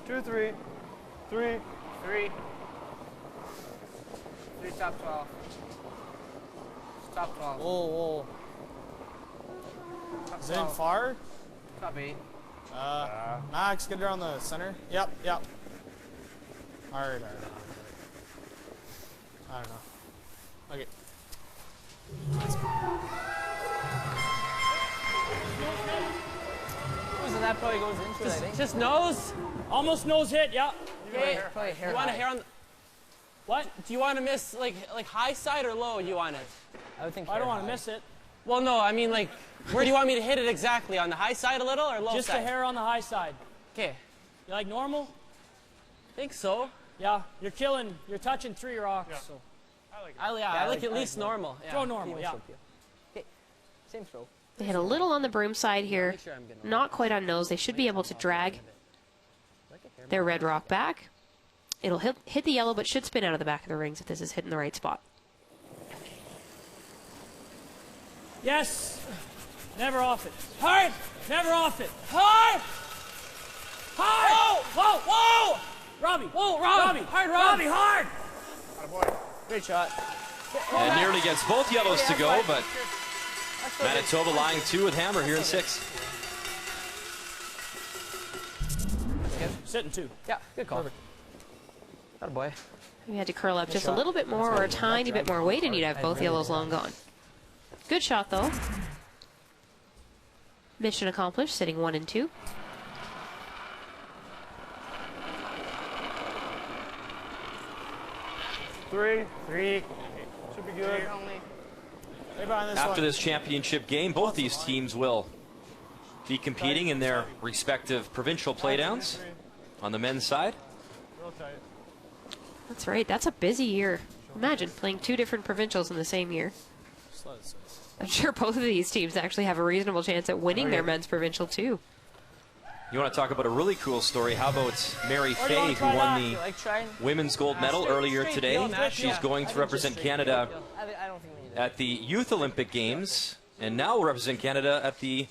2, 3. 3. 3. 3 top 12. Top 12. Whoa, whoa. Top Is it 12. in far? Top 8. Max, get it on the center. Yep, yep. Hard. I don't know. Okay. So that probably goes into it, I think. Just nose? Almost nose hit, yeah. Okay. You want a hair on the... What? Do you want to miss, like high side or low you want it? I would think I don't want to miss it. Well, no, I mean, like, where do you want me to hit it exactly? On the high side a little or low Just side? a hair on the high side. Okay. You like normal? Think so. Yeah, you're touching 3 rocks. Yeah. So. I like at least normal. Yeah. Throw normal, yeah. Okay. Same throw. They hit a little on the broom side here. Not quite on nose. They should be able to drag their red rock back. It'll hit the yellow, but should spin out of the back of the rings if this is hitting the right spot. Yes. Never off it. Hard. Never off it. Hard. Hard. Whoa. Whoa. Robbie. Whoa, Robbie. Hard, Robbie. Hard. Great shot. And nearly gets both yellows to go, but Manitoba lying 2 with hammer here in 6. Sitting 2. Yeah, good call. Got a boy. You had to curl up just a little bit more or a tiny bit more weight, and you'd have both yellows long gone. Good shot, though. Mission accomplished, sitting 1 and 2. Three. Should be good. After this championship game, both these teams will be competing in their respective provincial playdowns on the men's side. That's right. That's a busy year. Imagine playing 2 different provincials in the same year. I'm sure both of these teams actually have a reasonable chance at winning their men's provincial too. You want to talk about a really cool story? How about Mary Fay, who won the women's gold medal earlier today? She's going to represent Canada at the Youth Olympic Games, and now will represent Canada at the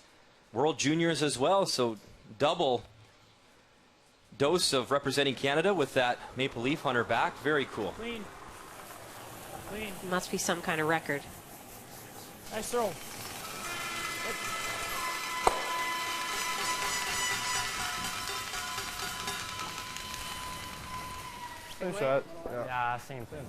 World Juniors as well. So double dose of representing Canada with that maple leaf on her back. Very cool. Clean. Must be some kind of record. Nice throw. Good shot. Yeah, same thing.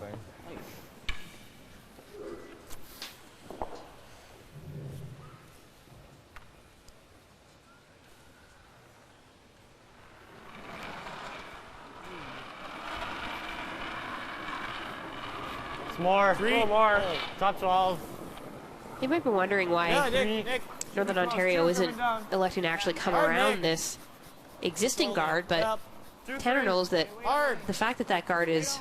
It's more. 3 more. Top 12. You might be wondering why Nick. Northern Ontario isn't electing to actually come around this existing guard, but Tanner knows that the fact that that guard is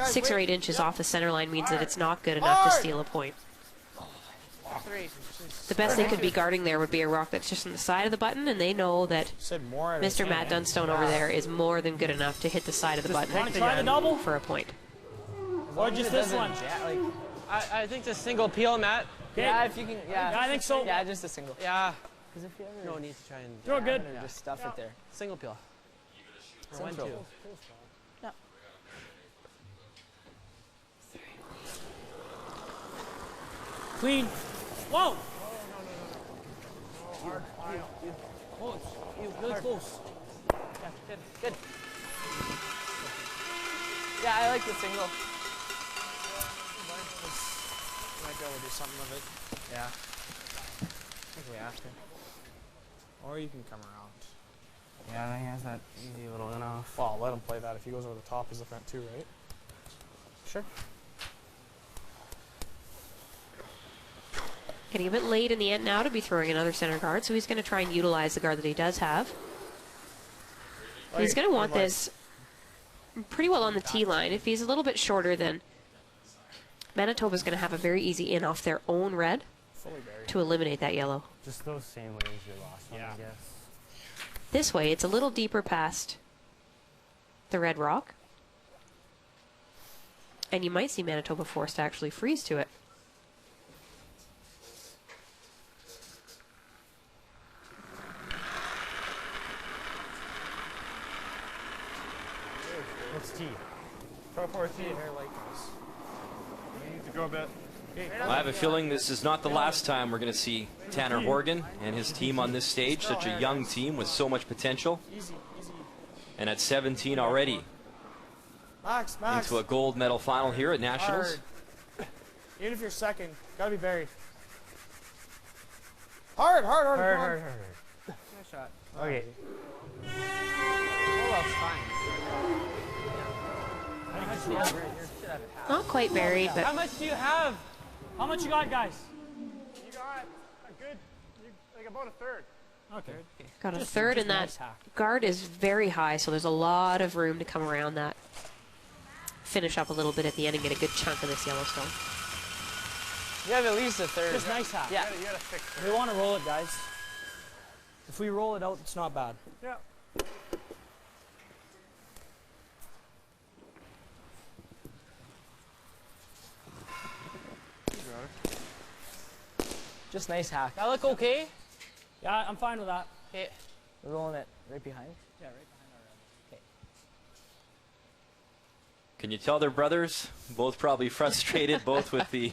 6 or 8 inches off the center line means that it's not good enough to steal a point. The best they could be guarding there would be a rock that's just on the side of the button, and they know that Mr. Matt Dunstone over there is more than good enough to hit the side of the button for a point. Or just this one. I think the single peel, Matt. Yeah, if you can. Yeah, I think so. Yeah, just a single. Yeah. Because if you ever no need to try and throw good, just stuff it there. Single peel. Or 1, 2. Yeah. Clean. Whoa. Really close. Yeah, good. Yeah, I like the single. Might be able to do something with it. Yeah. I think we have to. Or you can come around. Yeah, I think he has that easy little in off. Well, I'll let him play that. If he goes over the top, he's the front too, right? Sure. Getting a bit late in the end now to be throwing another center guard, so he's going to try and utilize the guard that he does have. He's going to want this pretty well on the tee line. If he's a little bit shorter, then Manitoba's going to have a very easy in off their own red to eliminate that yellow. Just those same ways you lost one, I guess. This way, it's a little deeper past the red rock. And you might see Manitoba forced to actually freeze to it. What's T? Pro 4 T. Hair like this. We need to go a bit. Well, I have a feeling this is not the last time we're going to see Tanner Horgan and his team on this stage. Such a young team with so much potential. And at 17 already into a gold medal final here at Nationals. Hard. Even if you're second, gotta be buried. Hard. Nice shot. Okay. Oh, that's fine. Not quite buried, but how much do you have? How much you got, guys? Good. Like about a third. Okay. Got a third, and that guard is very high, so there's a lot of room to come around that. Finish up a little bit at the end and get a good chunk of this Yellowstone. You have at least a third. Just nice hack. Yeah. You gotta fix it. We want to roll it, guys. If we roll it out, it's not bad. Yeah. Just nice hack. That look okay? Yeah, I'm fine with that. Okay. We're rolling it right behind. Yeah, right behind our rim. Okay. Can you tell they're brothers? Both probably frustrated, both with the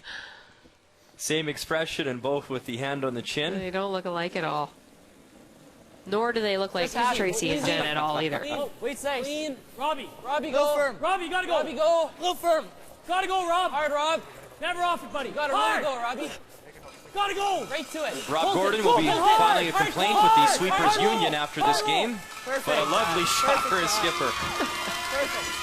same expression and both with the hand on the chin. They don't look alike at all. Nor do they look like Tracy and Jen at all either. Oh, wait, nice. Clean. Robbie, go firm. Robbie, you gotta go. Robbie, go. A little firm. Gotta go, Rob. Hard, Rob. Never off it, buddy. Gotta Hard. really go, Robbie. Gotta go. Right to it. Rob Gordon will be filing a complaint with the Sweepers Union after this game. Perfect. But a lovely shot for his skipper. Perfect.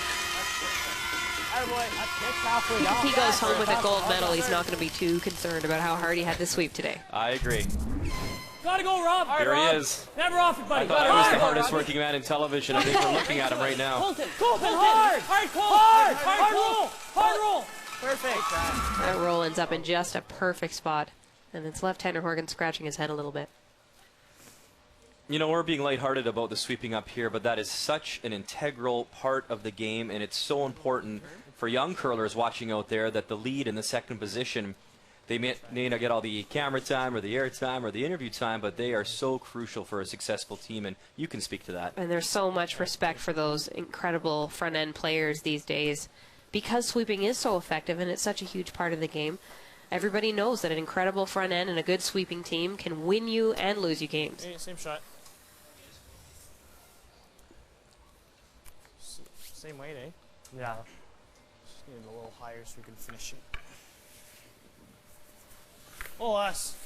If he goes home with a gold medal, he's not going to be too concerned about how hard he had to sweep today. I agree. Gotta go, Rob. Here he is. Never off it, buddy. I thought I was the hardest working man in television. I think we're looking at him right now. Colton, hard. Hard roll. Hard roll. Perfect. That roll ends up in just a perfect spot. And it's left-hander Horgan scratching his head a little bit. You know, we're being lighthearted about the sweeping up here, but that is such an integral part of the game, and it's so important for young curlers watching out there that the lead in the second position, they may not get all the camera time or the air time or the interview time, but they are so crucial for a successful team, and you can speak to that. And there's so much respect for those incredible front-end players these days because sweeping is so effective and it's such a huge part of the game. Everybody knows that an incredible front end and a good sweeping team can win you and lose you games. Hey, same shot. Same weight, eh? Yeah. Just need it a little higher so we can finish it. Oh, us.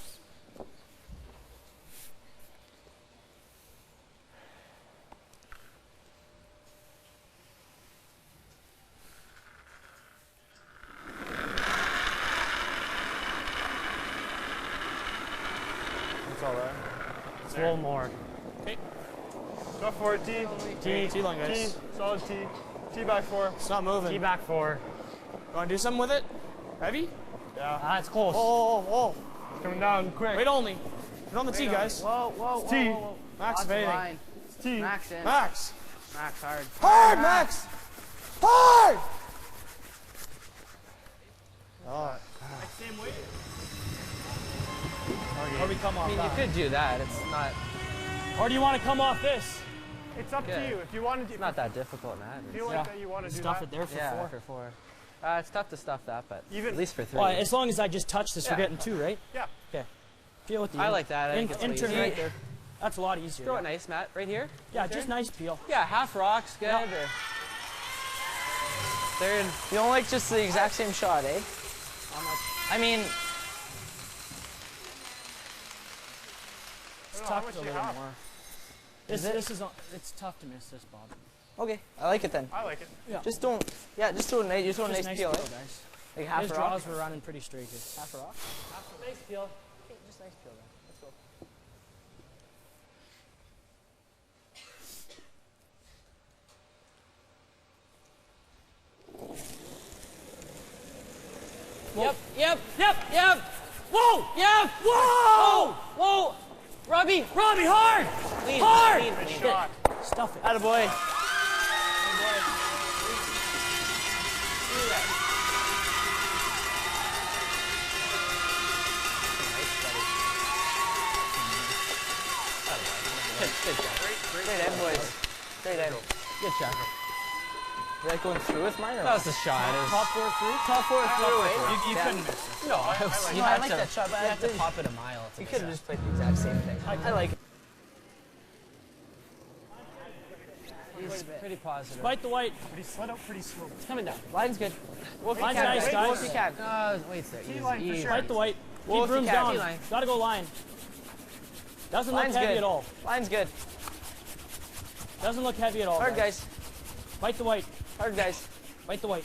That's all right. It's a little more. Okay. Go for it, T. T line, guys. T. Solid T. T back 4. It's not moving. T back 4. You want to do something with it? Heavy? Yeah. Ah, it's close. Oh. It's coming down quick. Wait only. Get on the T, guys. Whoa. It's T. Max, if anything. It's T. Max in. Max. Max hard. Hard, Max. Hard. Oh. Same weight. How do we come off You that? could do that. It's not. Or do you want to come off this? It's up to you. If you want to do It's not that difficult, man. feel like that you want to do Stuff that. it there for Yeah, 4. for 4. It's tough to stuff that, but Even- at least for 3. Well, as long as I just touch this, Yeah. we're getting 2, right? Yeah. Okay. Feel with the I like that. I think it's intern easy. right there. That's a lot easier. Throw Yeah, it nice, Matt. Right here. yeah just nice peel. Yeah, half rocks, good. Yeah. Or... They're, you don't like just the exact same shot, eh? I mean, It's How tough much to a do you little have? more. This is it's tough to miss this, Bob. okay. I like it then. I like it. Just don't. Yeah, just do a nice. Just do a Just nice peel, eh? guys. Like half His a rock. draws were running pretty straight here. Half a rock. Nice peel. Okay, just nice peel then. Let's go. Yep. Whoa! Yep. Whoa! Whoa. Robbie. Robbie, hard! Lean. Hard! Lean. Good shot. Stuff it. Attaboy. Good job. Great end, boys. Great end. Good shot. Is that going through with mine? Or that was the shot. Top 4 through? Top 4 through. You couldn't miss it. No, like you that. had I like to, that shot, but you I had have to to pop it a mile. You could have just played the exact same thing. I like it. He's pretty positive. Bite the white. But he slid out pretty slow. It's coming down. Line's good. Wolf, Line's nice, guys. Wolf, you can. Wait a second. T-line for sure. Bite the white. Well, Keep if you rooms can, down. T-line. Gotta go line. Doesn't Line's look heavy good. at all. Line's good. Doesn't look heavy at all. Hard, guys. Bite the white. Hard, guys. Bite the white.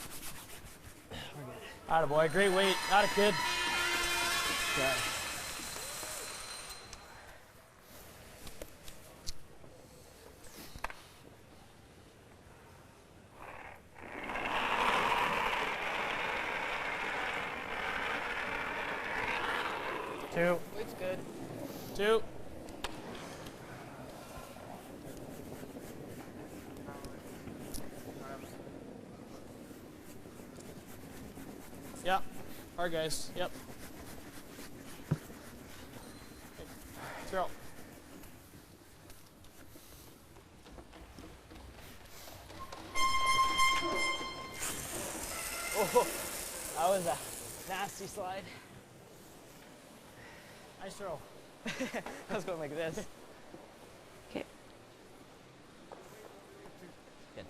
Attaboy. Great weight. Got it, kid. 2. It's good. 2. Yep. Hard, guys. Yep. Throw. Oh, that was a nasty slide. Nice throw. I was going like this. Okay. Good.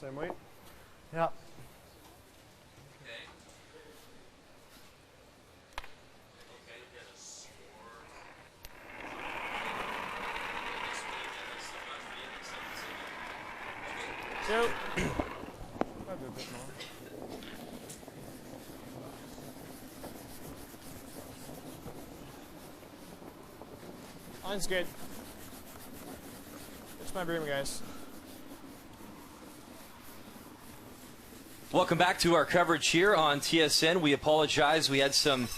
Same weight? Yeah. Two. Probably a bit more. Line's good. It's my broom, guys. Welcome back to our coverage here on TSN. We apologize. We had some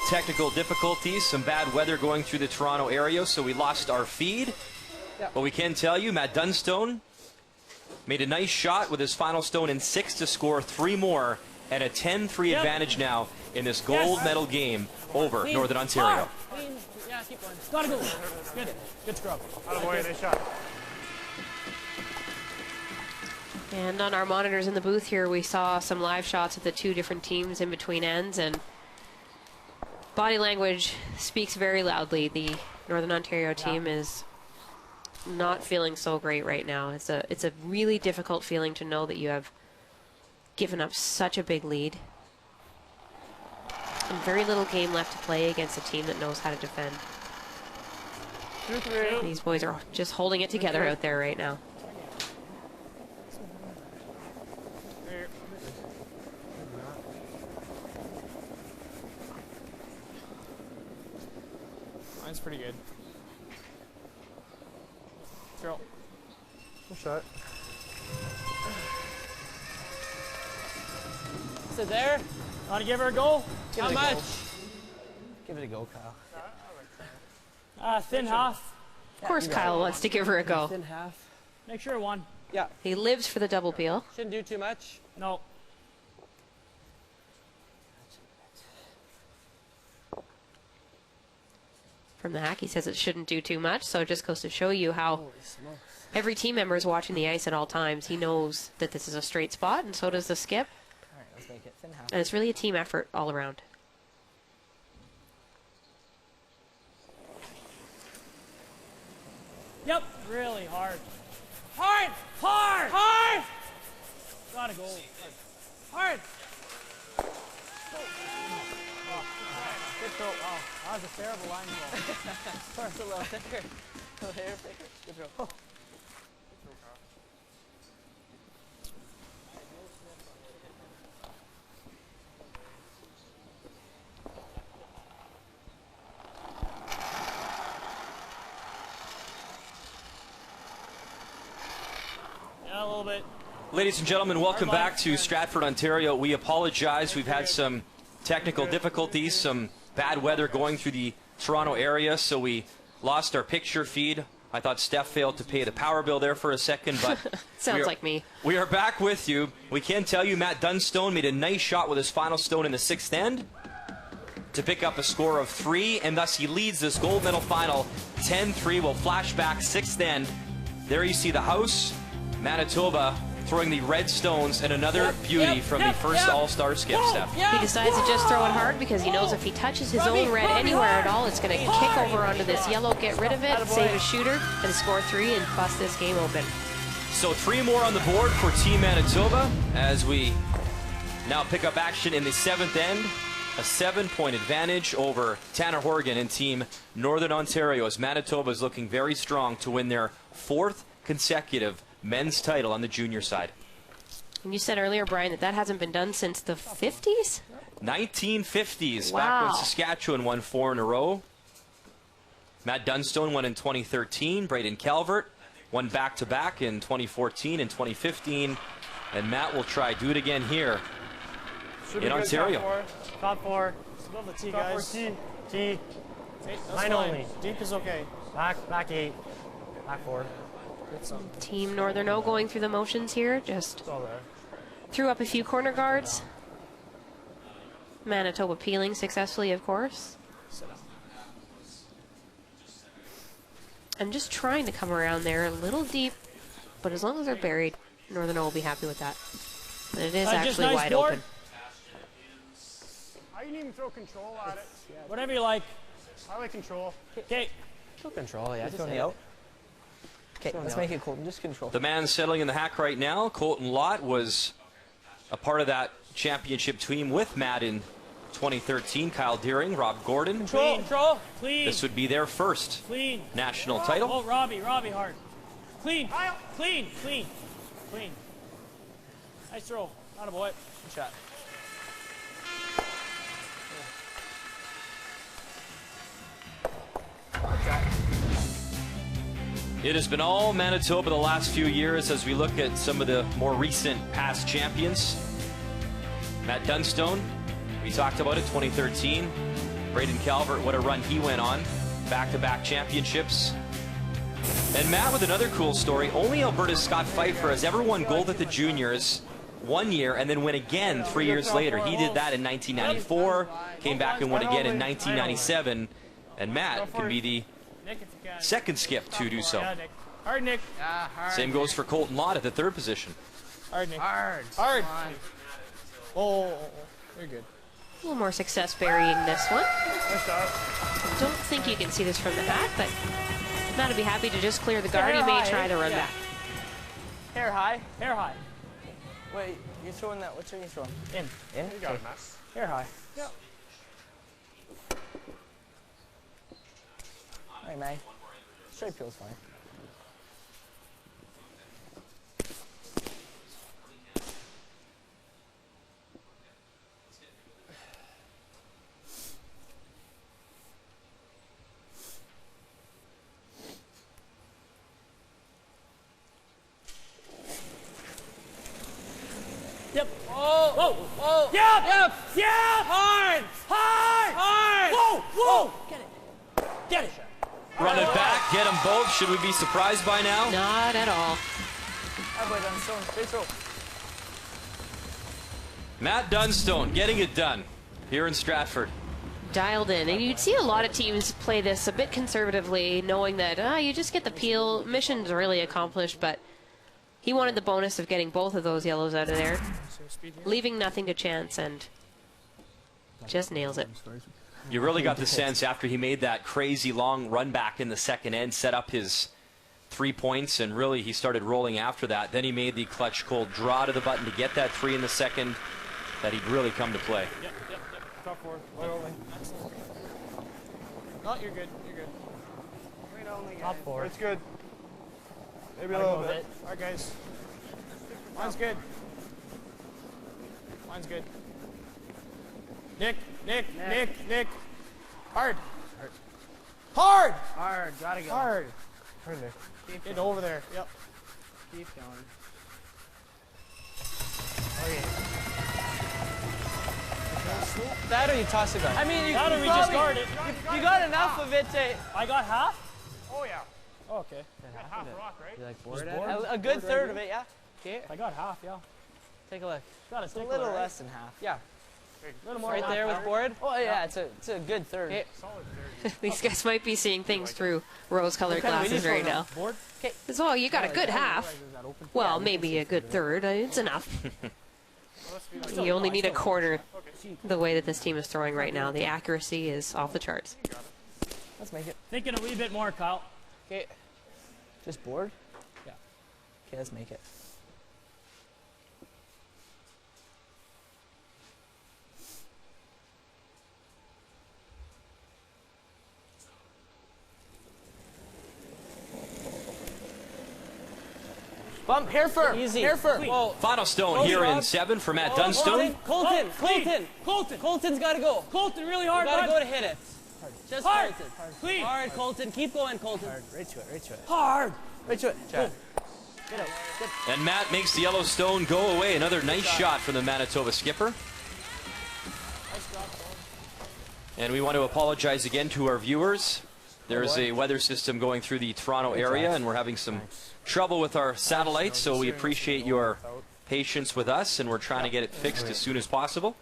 technical difficulties, some bad weather going through the Toronto area, so we lost our feed. Yep. But we can tell you, Matt Dunstone made a nice shot with his final stone in 6 to score 3 more and a 10-3 advantage now in this gold medal game over Northern Ontario. Yeah, keep going. Gotta go. Good. Good scrub. Attaboy, nice shot. And on our monitors in the booth here, we saw some live shots of the 2 different teams in between ends, and body language speaks very loudly. The Northern Ontario team is not feeling so great right now. It's a really difficult feeling to know that you have given up such a big lead. And very little game left to play against a team that knows how to defend. 2-3. These boys are just holding it together out there right now. Mine's pretty good. Throw. Good shot. Sit there. Want to give her a go? How much? Go. Give it a go, Kyle. Thin half. Of course Kyle wants to give her a go. Thin half. Make sure 1. Yeah. He lives for the double peel. Shouldn't do too much. No. From the hack, he says it shouldn't do too much, so it just goes to show you how every team member is watching the ice at all times. He knows that this is a straight spot, and so does the skip. All right, let's make it thin half. And it's really a team effort all around. Yep. Really hard. Hard! Hard! Hard! Gotta go. Hard! Good throw. Oh, that was a terrible line throw. First a little thicker. A little hair thicker. Good throw. Yeah, a little bit. Ladies and gentlemen, welcome back to Stratford, Ontario. We apologize. We've had some technical difficulties, some bad weather going through the Toronto area, so we lost our picture feed. I thought Steph failed to pay the power bill there for a second, but Sounds like me. We are back with you. We can tell you Matt Dunstone made a nice shot with his final stone in the 6th end to pick up a score of 3, and thus he leads this gold medal final 10-3. We'll flash back 6th end. There you see the house, Manitoba throwing the red stones, and another beauty from the first All-Star skip, Steph. He decides to just throw it hard because he knows if he touches his own red anywhere at all, it's going to kick over onto this yellow, get rid of it, save a shooter, and score 3 and bust this game open. So 3 more on the board for Team Manitoba as we now pick up action in the 7th end. A 7-point advantage over Tanner Horgan and Team Northern Ontario as Manitoba is looking very strong to win their 4th consecutive men's title on the junior side. And you said earlier, Brian, that hasn't been done since the 50s? 1950s, Wow. back when Saskatchewan won 4 in a row. Matt Dunstone won in 2013. Braden Calvert won back-to-back in 2014 and 2015. And Matt will try do it again here in Ontario. Top four. Above the tee, Top guys. four, T. Hey, that's Line fine. only. Deep is okay. Back 8. Back 4. Get some. Team Northern O going through the motions here. Just It's all there. threw up a few corner guards. Manitoba peeling successfully, of course. Sit down. I'm just trying to come around there a little deep, but as long as they're buried, Northern O will be happy with that. And it is Just actually nice wide board. open. I can even throw control at it. Whatever you like. I like control. Okay. Still control, yeah. Just Just hit it. Okay, let's make it Colton. Just control. The man settling in the hack right now, Colton Lott, was a part of that championship team with Matt in 2013. Kyle Deering, Rob Gordon. Control. Clean. This would be their first Clean. national title. Oh, Robbie hard. Clean. Clean. Nice throw. Not a boy. Good shot. It has been all Manitoba the last few years as we look at some of the more recent past champions. Matt Dunstone, we talked about it, 2013. Braden Calvert, what a run he went on. Back-to-back championships. And Matt with another cool story. Only Alberta's Scott Pfeiffer has ever won gold at the juniors 1 year and then win again 3 years later. He did that in 1994, came back and won again in 1997. And Matt can be the second skip to do so. Yeah, Nick. Hard, Nick. Yeah, hard. Same goes for Colton Lott at the third position. Hard, Nick. Hard. Oh, you're good. A little more success burying this one. Nice job. Don't think you can see this from the hat, but Matt would be happy to just clear the guard. He may try to run back. Hair high. Wait, you're throwing that. Which one are you throwing? In. In? You got it, Matt. Hair high. Yep. All right, Mag. Straight peel's fine. Yep. Oh. Whoa. Yep. Hard. Whoa. Get it. Run it back, get them both. Should we be surprised by now? Not at all. Hi, boy, Dunstone. Straight throw. Matt Dunstone getting it done here in Stratford. Dialed in, and you'd see a lot of teams play this a bit conservatively, knowing that you just get the peel, mission's really accomplished, but he wanted the bonus of getting both of those yellows out of there, leaving nothing to chance, and just nails it. You really got the sense after he made that crazy long run back in the second end, set up his 3 points, and really he started rolling after that. Then he made the clutch cold draw to the button to get that 3 in the second, that he'd really come to play. Yep. Top four. Wide only. Excellent. No, you're good. Wait only, guys. Top four. It's good. Maybe a Gotta little go bit. with it. All right, guys. Mine's good. Nick. Hard. Gotta go. Hard, Nick. Get over there. Yep. Keep going. Okay. That or you toss it guard? I mean, How do we just guard it? You got enough of it to... I got half? Oh, yeah. Oh, okay. You got half rock, right? You like board? A good third of it, yeah. Okay. I got half, yeah. Take a look. Got It's a little less than half. Yeah. A little more Right half there with hour. board. Oh yeah, it's a good third. Okay. Solid third. These guys might be seeing things through rose-colored glasses right now. Board? As well, you got a good half. Well, maybe a good third. It's enough. You only need a corner the way that this team is throwing right now. The accuracy is off the charts. Let's make it. Thinking a wee bit more, Kyle. Okay. Just board? Yeah. Okay, let's make it. Bump, hair firm. Easy. Hair firm. Whoa. Final stone here in 7 for Matt Dunstone. Colton's got to go. Colton, really hard, Got to bud. go to hit it. Just Hard. Colton. Clean. Hard, Colton. Keep going, Colton. Hard. Right to it. Hard. Right to it. Chat. Get out. And Matt makes the Yellowstone go away. Another nice shot from the Manitoba skipper. And we want to apologize again to our viewers. There's a weather system going through the Toronto area, and we're having some trouble with our satellite, so we appreciate your patience with us, and we're trying to get it fixed as soon as possible.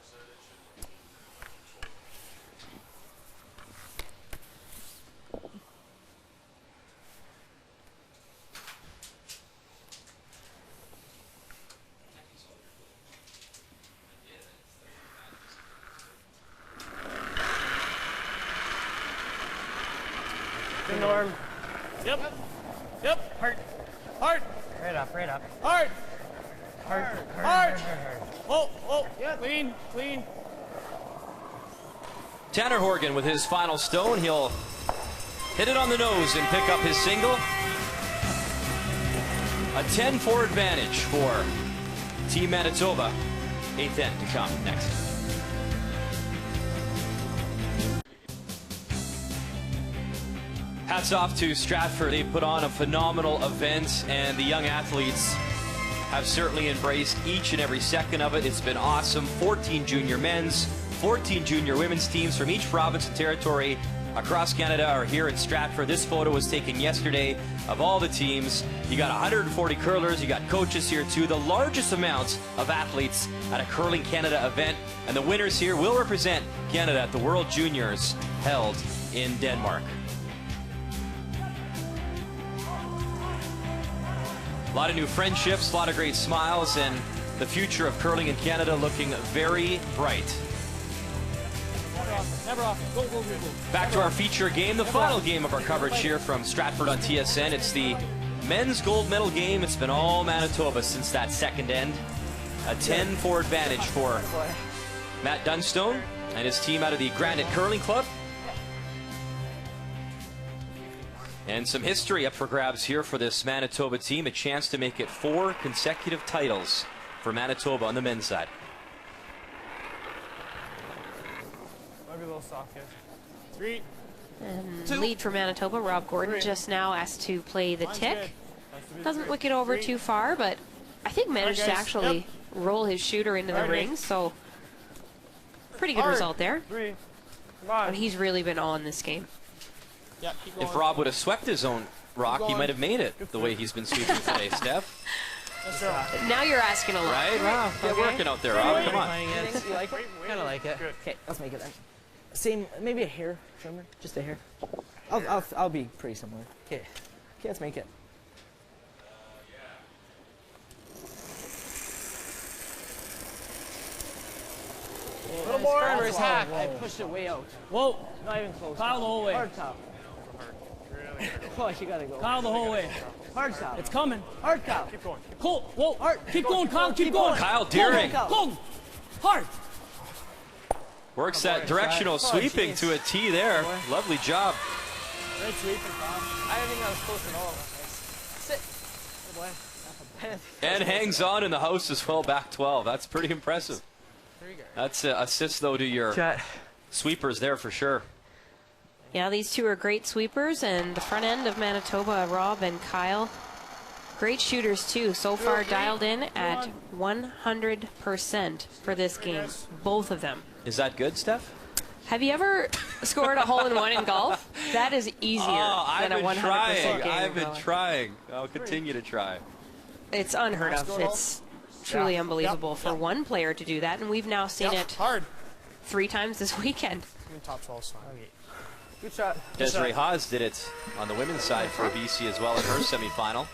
Good Norm. Yep. Yep. Hard. Hard. Right up, right up. Hard. Hard. Hard. Oh, oh. Yeah. Clean. Clean. Tanner Horgan with his final stone. He'll hit it on the nose and pick up his single. A 10-4 advantage for Team Manitoba. 8th end to come next. Hats off to Stratford. They put on a phenomenal event, and the young athletes have certainly embraced each and every second of it. It's been awesome. 14 junior men's, 14 junior women's teams from each province and territory across Canada are here in Stratford. This photo was taken yesterday of all the teams. You got 140 curlers, you got coaches here too. The largest amount of athletes at a Curling Canada event, and the winners here will represent Canada at the World Juniors held in Denmark. A lot of new friendships, a lot of great smiles, and the future of curling in Canada looking very bright. Never off. Go, go, go, go. Back to our feature game, the final game of our coverage here from Stratford on TSN. It's the men's gold medal game. It's been all Manitoba since that second end. A 10-4 advantage for Matt Dunstone and his team out of the Granite Curling Club. And some history up for grabs here for this Manitoba team. A chance to make it 4 consecutive titles for Manitoba on the men's side. Might be a little soft here. 3. And lead for Manitoba, Rob Gordon just now asked to play the tick. Doesn't wicket over too far, but I think managed to actually roll his shooter into the ring, so pretty good result there. 3. Come on. But he's really been on this game. Yeah, keep going. If Rob would have swept his own rock, he might have made it the way he's been sweeping today, Steph. Now you're asking a lot. Right? Wow. Get working out there, Rob. Come on. You like it? Kind of like it. Okay, let's make it then. Same, maybe a hair trimmer, just a hair. I'll be pretty similar. Okay, let's make it. A little more. Farmer's hack. I pushed it way out. Whoa. Not even close. Kyle the whole way. Hard top. Oh, you gotta go. Kyle the whole way. Hard top. It's coming. Hard top. Keep going. Cool. Whoa. Hard. Keep going, Kyle. Keep going. Kyle Deering Colton. Hard. works that directional sweeping to a T there. Lovely job. Great sweeping, Kyle. I didn't think that was close at all. Sit. And hangs on in the house as well, back 12. That's pretty impressive. That's an assist, though, to your sweepers there for sure. Yeah, these two are great sweepers, and the front end of Manitoba, Rob and Kyle, great shooters too. So far dialed in at 100% for this game, both of them. Is that good, Steph? Have you ever scored a hole-in-one in golf? That is easier than a 100% game. I've been trying. I'll continue to try. It's unheard of. It's truly unbelievable for one player to do that, and we've now seen it 3 times this weekend. Top 12 sign. Good shot. Desiree Haas did it on the women's side for BC as well in her semifinal.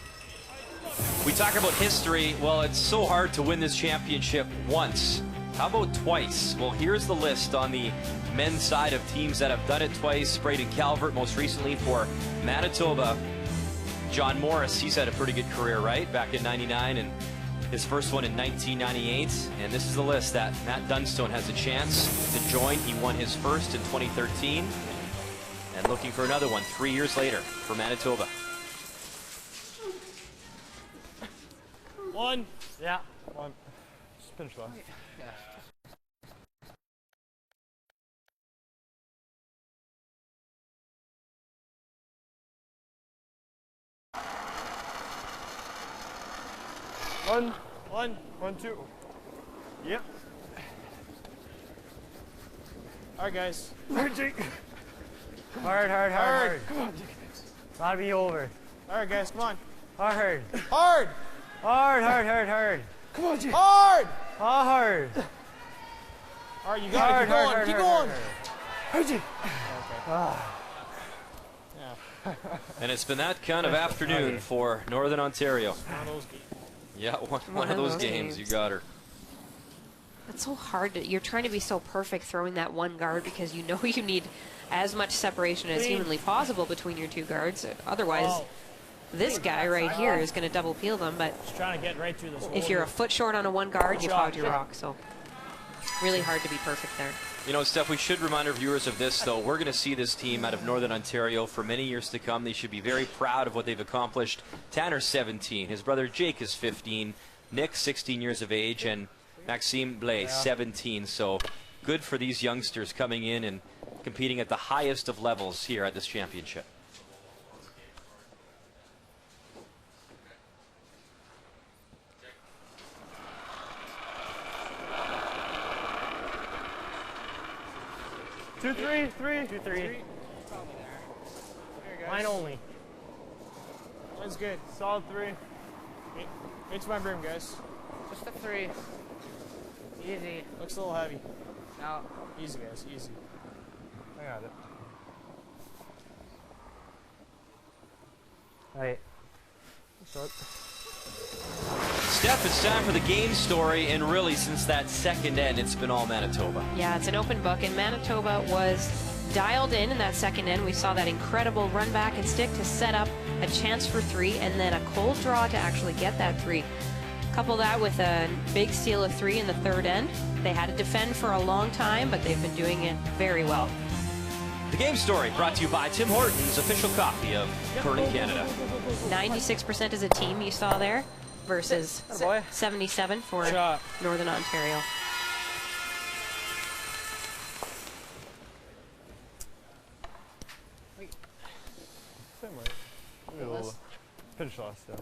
We talk about history. Well, it's so hard to win this championship once. How about twice? Well, here's the list on the men's side of teams that have done it twice. Braden Calvert most recently for Manitoba. John Morris, he's had a pretty good career, right? Back in '99 and his first one in 1998. And this is the list that Matt Dunstone has a chance to join. He won his first in 2013. And looking for another one 3 years later for Manitoba. 1. Yeah. 1. Just finish that. One, two. Yep. All right, guys. Hard. Come on, Jake. Gotta be over. All right, guys, come on. Hard. Hard. Come on, Jake. Hard. Hard. All right, you got it. Keep going. Hard, Jake. And it's been that kind of afternoon for Northern Ontario. One of those games. Yeah, one of those games. You got her. It's so hard. You're trying to be so perfect throwing that one guard because you know you need as much separation as humanly possible between your two guards. Otherwise, this guy right here is going to double peel them. But Just trying to get right through this. if you're a foot short on a one guard, you fouled your rock. So really hard to be perfect there. You know, Steph, we should remind our viewers of this, though. We're going to see this team out of Northern Ontario for many years to come. They should be very proud of what they've accomplished. Tanner's 17. His brother Jake is 15. Nick, 16 years of age. And Maxime Blais, 17. So good for these youngsters coming in and competing at the highest of levels here at this championship. Two, three. Mine only. That's good. Solid 3. It's my broom, guys. Just a 3. Easy. Looks a little heavy. No. Easy, guys. Easy. I got it. Right. Steph, it's time for the game story, and really since that second end, it's been all Manitoba. Yeah, it's an open book, and Manitoba was dialed in that second end. We saw that incredible run back and stick to set up a chance for 3, and then a cold draw to actually get that 3. Couple that with a big steal of 3 in the third end. They had to defend for a long time, but they've been doing it very well. The game story brought to you by Tim Hortons, official copy of Curling Canada. 96% as a team you saw there versus 77 for Northern Ontario. Same way. Finish last, yeah.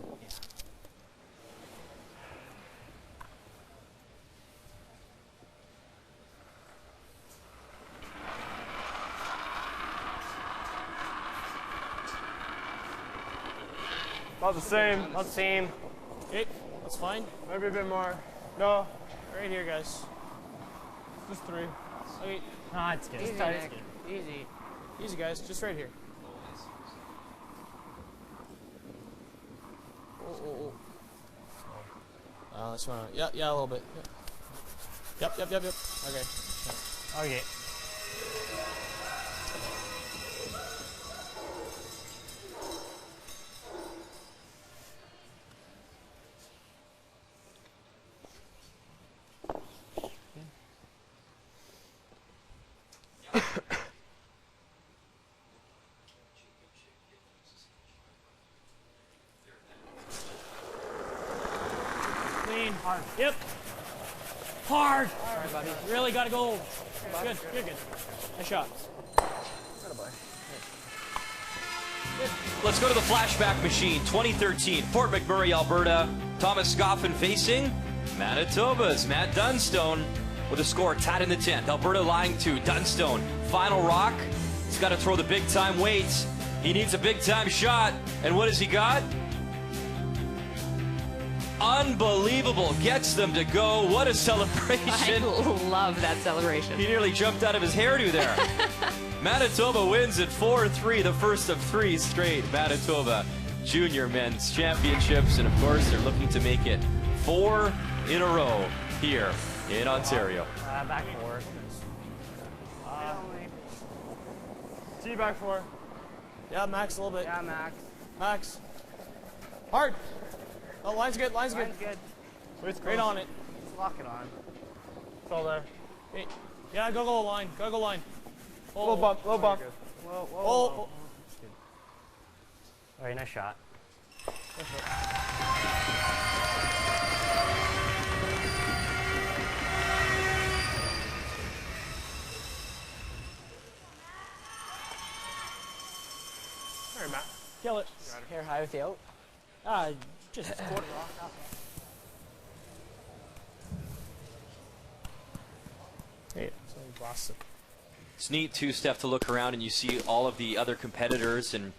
Not the same. Not the same. Okay, that's fine. Maybe a bit more. No, right here, guys. Just 3. Okay, No, it's good. Easy, Nick. Easy. easy, guys. Just right here. Let's run. Yeah, a little bit. Yep. Okay. Okay. Clean. Hard. Yep. Hard. Sorry, buddy. Really got to go. Good. Nice shot. Let's go to the flashback machine. 2013, Fort McMurray, Alberta. Thomas Scoffin facing Manitoba's Matt Dunstone with a score tied in the 10th. Alberta lying to Dunstone. Final rock. He's got to throw the big-time weights. He needs a big-time shot. And what has he got? Unbelievable. Gets them to go. What a celebration. I love that celebration. He nearly jumped out of his hairdo there. Manitoba wins at 4-3, the first of 3 straight Manitoba Junior Men's Championships. And, of course, they're looking to make it 4 in a row here in Ontario. Back 4. See you back 4. Yeah, Max, a little bit. Yeah, Max. Max. Hard. Oh, line's good. Line's good. Right on it. Just lock it on. It's all there. Hey. Yeah, go line. Go line. Oh, Low bump. Whoa. Oh. All right, nice shot. All right, Matt. Kill it. Hair high with the out. Just quarter rock. Hey, something blasted. It's neat too, Steph, to look around and you see all of the other competitors and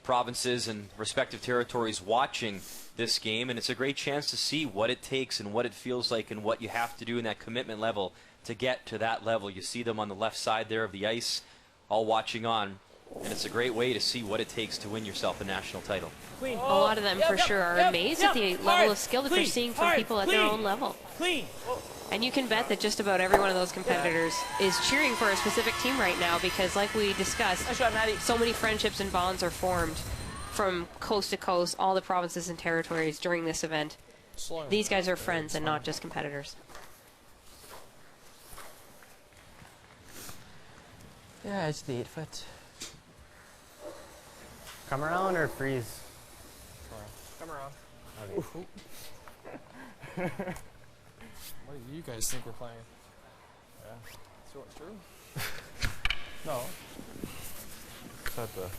provinces and respective territories watching this game, and it's a great chance to see what it takes and what it feels like and what you have to do in that commitment level to get to that level. You see them on the left side there of the ice, all watching on, and it's a great way to see what it takes to win yourself a national title. A lot of them for sure are amazed at the level of skill that they're seeing from people at their own level. And you can bet that just about every one of those competitors is cheering for a specific team right now because, like we discussed, so many friendships and bonds are formed from coast to coast, all the provinces and territories during this event. These guys are friends and not just competitors. Yeah, it's the 8-foot. Come around or freeze? Come around. Okay. What do you guys think we're playing? Yeah. So it's true? No. Set the.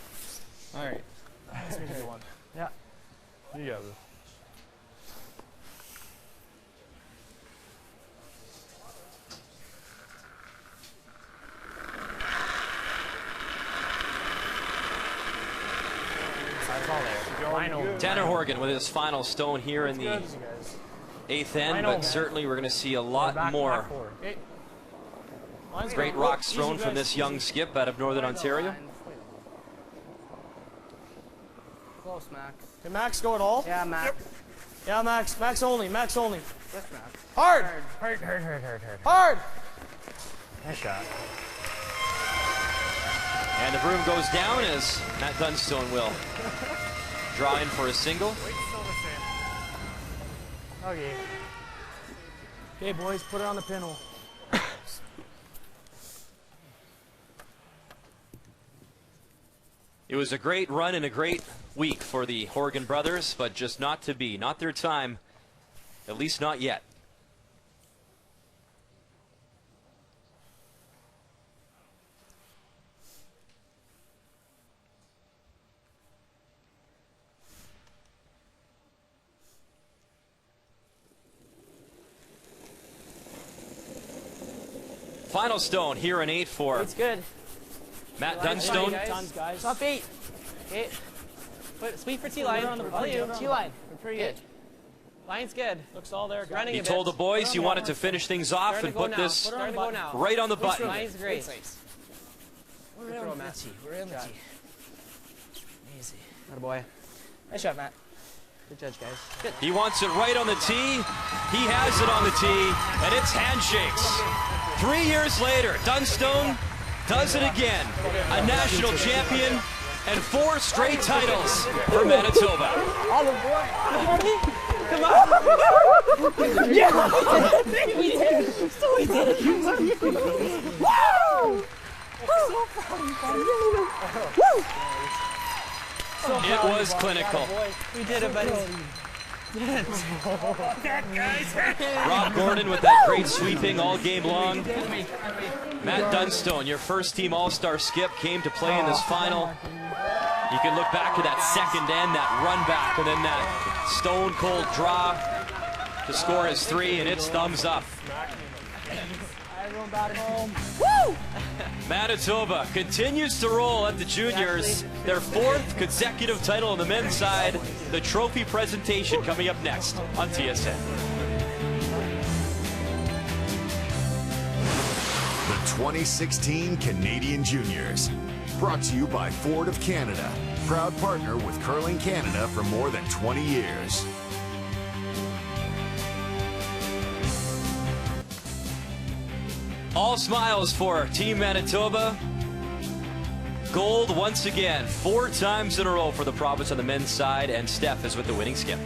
Alright. Let's make it one. Yeah. You got it. Tanner Horgan with his final stone here in the 8th end, but certainly we're going to see a lot more great rocks thrown from this young skip out of Northern Ontario. Close, Max. Can Max go at all? Yeah, Max. Yeah, Max. Max only. Max only. Yes, Max. Hard! Hard. Hard! Nice shot. And the broom goes down as Matt Dunstone will draw in for a single. Okay. Okay, boys, put it on the pinhole. It was a great run and a great week for the Horgan brothers, but just not to be. Not their time, at least not yet. Final stone here in 8-4. It's good. Matt Dunstone. Guys. Top 8. Okay. Put sweep for T-line. All you. T-line. We're pretty good. Line's good. Looks all there. Running He told the boys he wanted to finish things off and put this right on the button. Line's great. We're empty. Easy. Atta boy. Nice shot, Matt. Good judge, guys. Good. He wants it right on the tee. He has it on the tee, and it's handshakes. 3 years later, Dunstone does it again. A national champion and 4 straight titles for Manitoba. All the boy. Come on. Yeah. We did it. So we did it. Woo! So proud of you, buddy. It was clinical. We did it, buddy. Rob Gordon with that great sweeping all game long. Matt Dunstone, your first team all-star skip, came to play in this final. You can look back to that second end, that run back, and then that stone cold draw to score his 3, and it's thumbs up. Everyone back home. Woo! Manitoba continues to roll at the juniors. Their 4th consecutive title on the men's side. The trophy presentation coming up next on TSN. The 2016 Canadian Juniors. Brought to you by Ford of Canada. Proud partner with Curling Canada for more than 20 years. All smiles for Team Manitoba. Gold once again, 4 times in a row for the province on the men's side, and Steph is with the winning skip.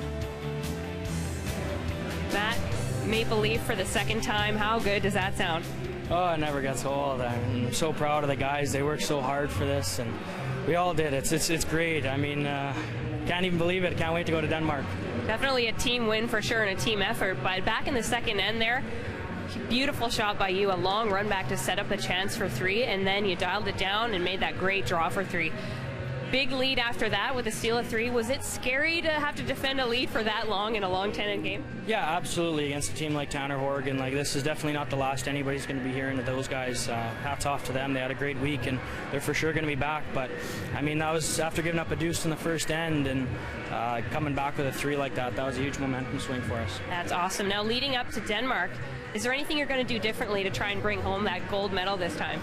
Matt, Maple Leaf for the 2nd time. How good does that sound? Oh, it never gets old. I'm so proud of the guys. They worked so hard for this, and we all did. It's great. I mean, can't even believe it. Can't wait to go to Denmark. Definitely a team win for sure and a team effort, but back in the second end there, beautiful shot by you, a long run back to set up a chance for 3, and then you dialed it down and made that great draw for 3. big lead after that with a steal of 3. Was it scary to have to defend a lead for that long in a long 10-inning game? Yeah, absolutely. Against a team like Tanner Horgan, like this is definitely not the last anybody's going to be hearing of those guys. Hats off to them. They had a great week, and they're for sure going to be back. But I mean, that was after giving up a deuce in the first end, and coming back with a 3 like that. That was a huge momentum swing for us. That's awesome. Now, leading up to Denmark, is there anything you're going to do differently to try and bring home that gold medal this time?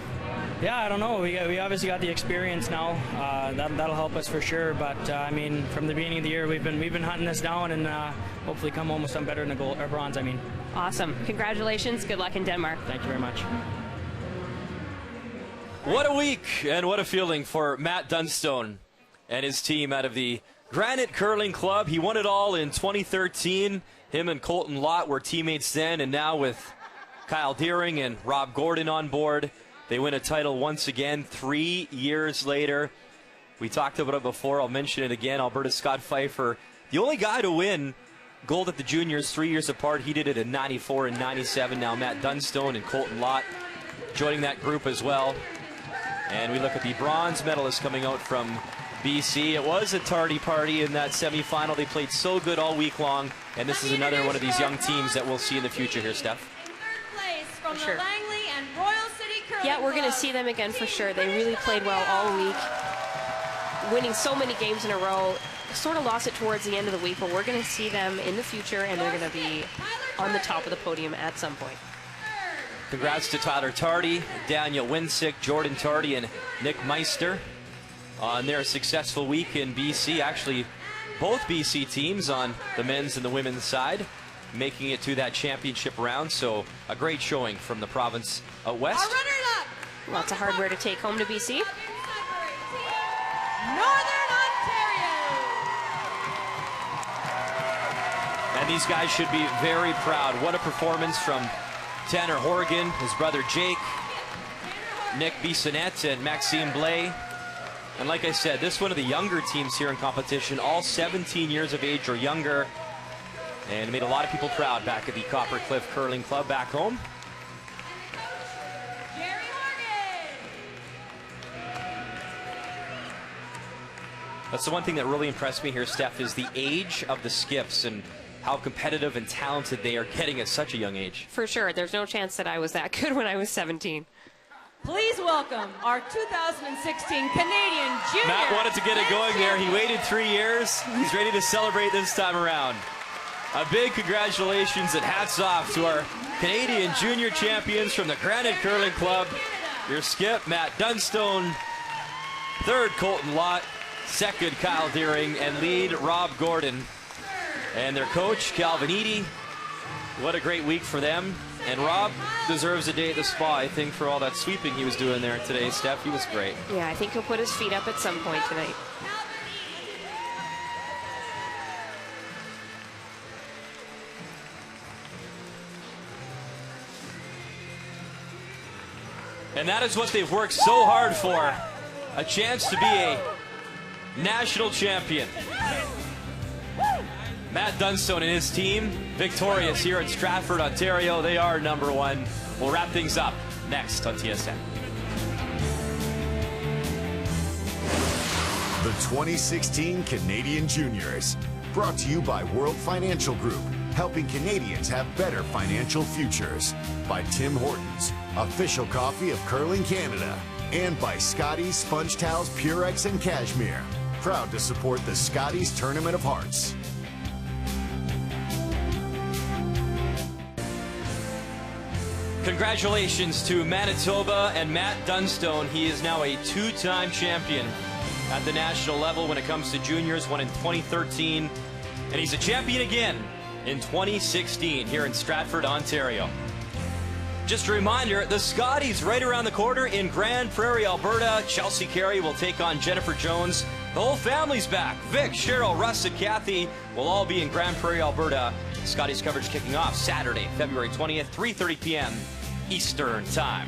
Yeah, I don't know. We obviously got the experience now. That'll help us for sure. But I mean, from the beginning of the year, we've been hunting this down, and hopefully come home with something better than a gold or bronze. I mean. Awesome. Congratulations. Good luck in Denmark. Thank you very much. What a week and what a feeling for Matt Dunstone and his team out of the Granite Curling Club. He won it all in 2013. Him and Colton Lott were teammates then, and now with Kyle Deering and Rob Gordon on board, they win a title once again 3 years later. We talked about it before. I'll mention it again. Alberta's Scott Pfeiffer, the only guy to win gold at the juniors 3 years apart. He did it in 94 and 97. Now Matt Dunstone and Colton Lott joining that group as well. And we look at the bronze medalists coming out from BC. It was a tardy party in that semifinal. They played so good all week long. And this is another one of these young teams that we'll see in the future here, Steph. For sure. Yeah, we're going to see them again for sure. They really played well all week, winning so many games in a row. Sort of lost it towards the end of the week, but we're going to see them in the future, and they're going to be on the top of the podium at some point. Congrats to Tyler Tardy, Daniel Winsick, Jordan Tardy, and Nick Meister on their successful week in BC. Actually, both BC teams on the men's and the women's side making it to that championship round, so a great showing from the province out west. Lots of hardware to take home to BC. Northern Ontario. And these guys should be very proud. What a performance from Tanner Horgan, his brother Jake, Nick Bissonnette, and Maxime Blais. And like I said, this is one of the younger teams here in competition, all 17 years of age or younger. And made a lot of people proud back at the Copper Cliff Curling Club back home. That's the one thing that really impressed me here, Steph, is the age of the skips and how competitive and talented they are getting at such a young age. For sure. There's no chance that I was that good when I was 17. Please welcome our 2016 Canadian Junior. Matt wanted to get it going there. He waited 3 years. He's ready to celebrate this time around. A big congratulations and hats off to our Canadian Junior champions from the Granite Curling Club. Your skip, Matt Dunstone. Third, Colton Lott. Second, Kyle Deering. And lead, Rob Gordon. And their coach, Calvin Eady. What a great week for them. And Rob deserves a day at the spa, I think, for all that sweeping he was doing there today. Steph, he was great. Yeah, I think he'll put his feet up at some point tonight. And that is what they've worked so hard for. A chance to be a national champion. Matt Dunstone and his team victorious here at Stratford, Ontario. They are #1. We'll wrap things up next on TSN. The 2016 Canadian Juniors, brought to you by World Financial Group, helping Canadians have better financial futures. By Tim Hortons, official coffee of Curling Canada. And by Scotties Sponge Towels Purex and Cashmere, proud to support the Scotties Tournament of Hearts. Congratulations to Manitoba and Matt Dunstone. He is now a two-time champion at the national level when it comes to juniors, won in 2013. And he's a champion again in 2016 here in Stratford, Ontario. Just a reminder, the Scotties right around the corner in Grand Prairie, Alberta. Chelsea Carey will take on Jennifer Jones. The whole family's back. Vic, Cheryl, Russ, and Kathy will all be in Grand Prairie, Alberta. Scotties coverage kicking off Saturday, February 20th, 3:30 p.m. Eastern Time.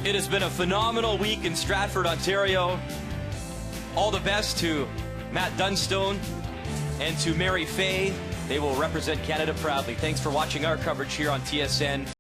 It has been a phenomenal week in Stratford, Ontario. All the best to Matt Dunstone and to Mary Fay. They will represent Canada proudly. Thanks for watching our coverage here on TSN.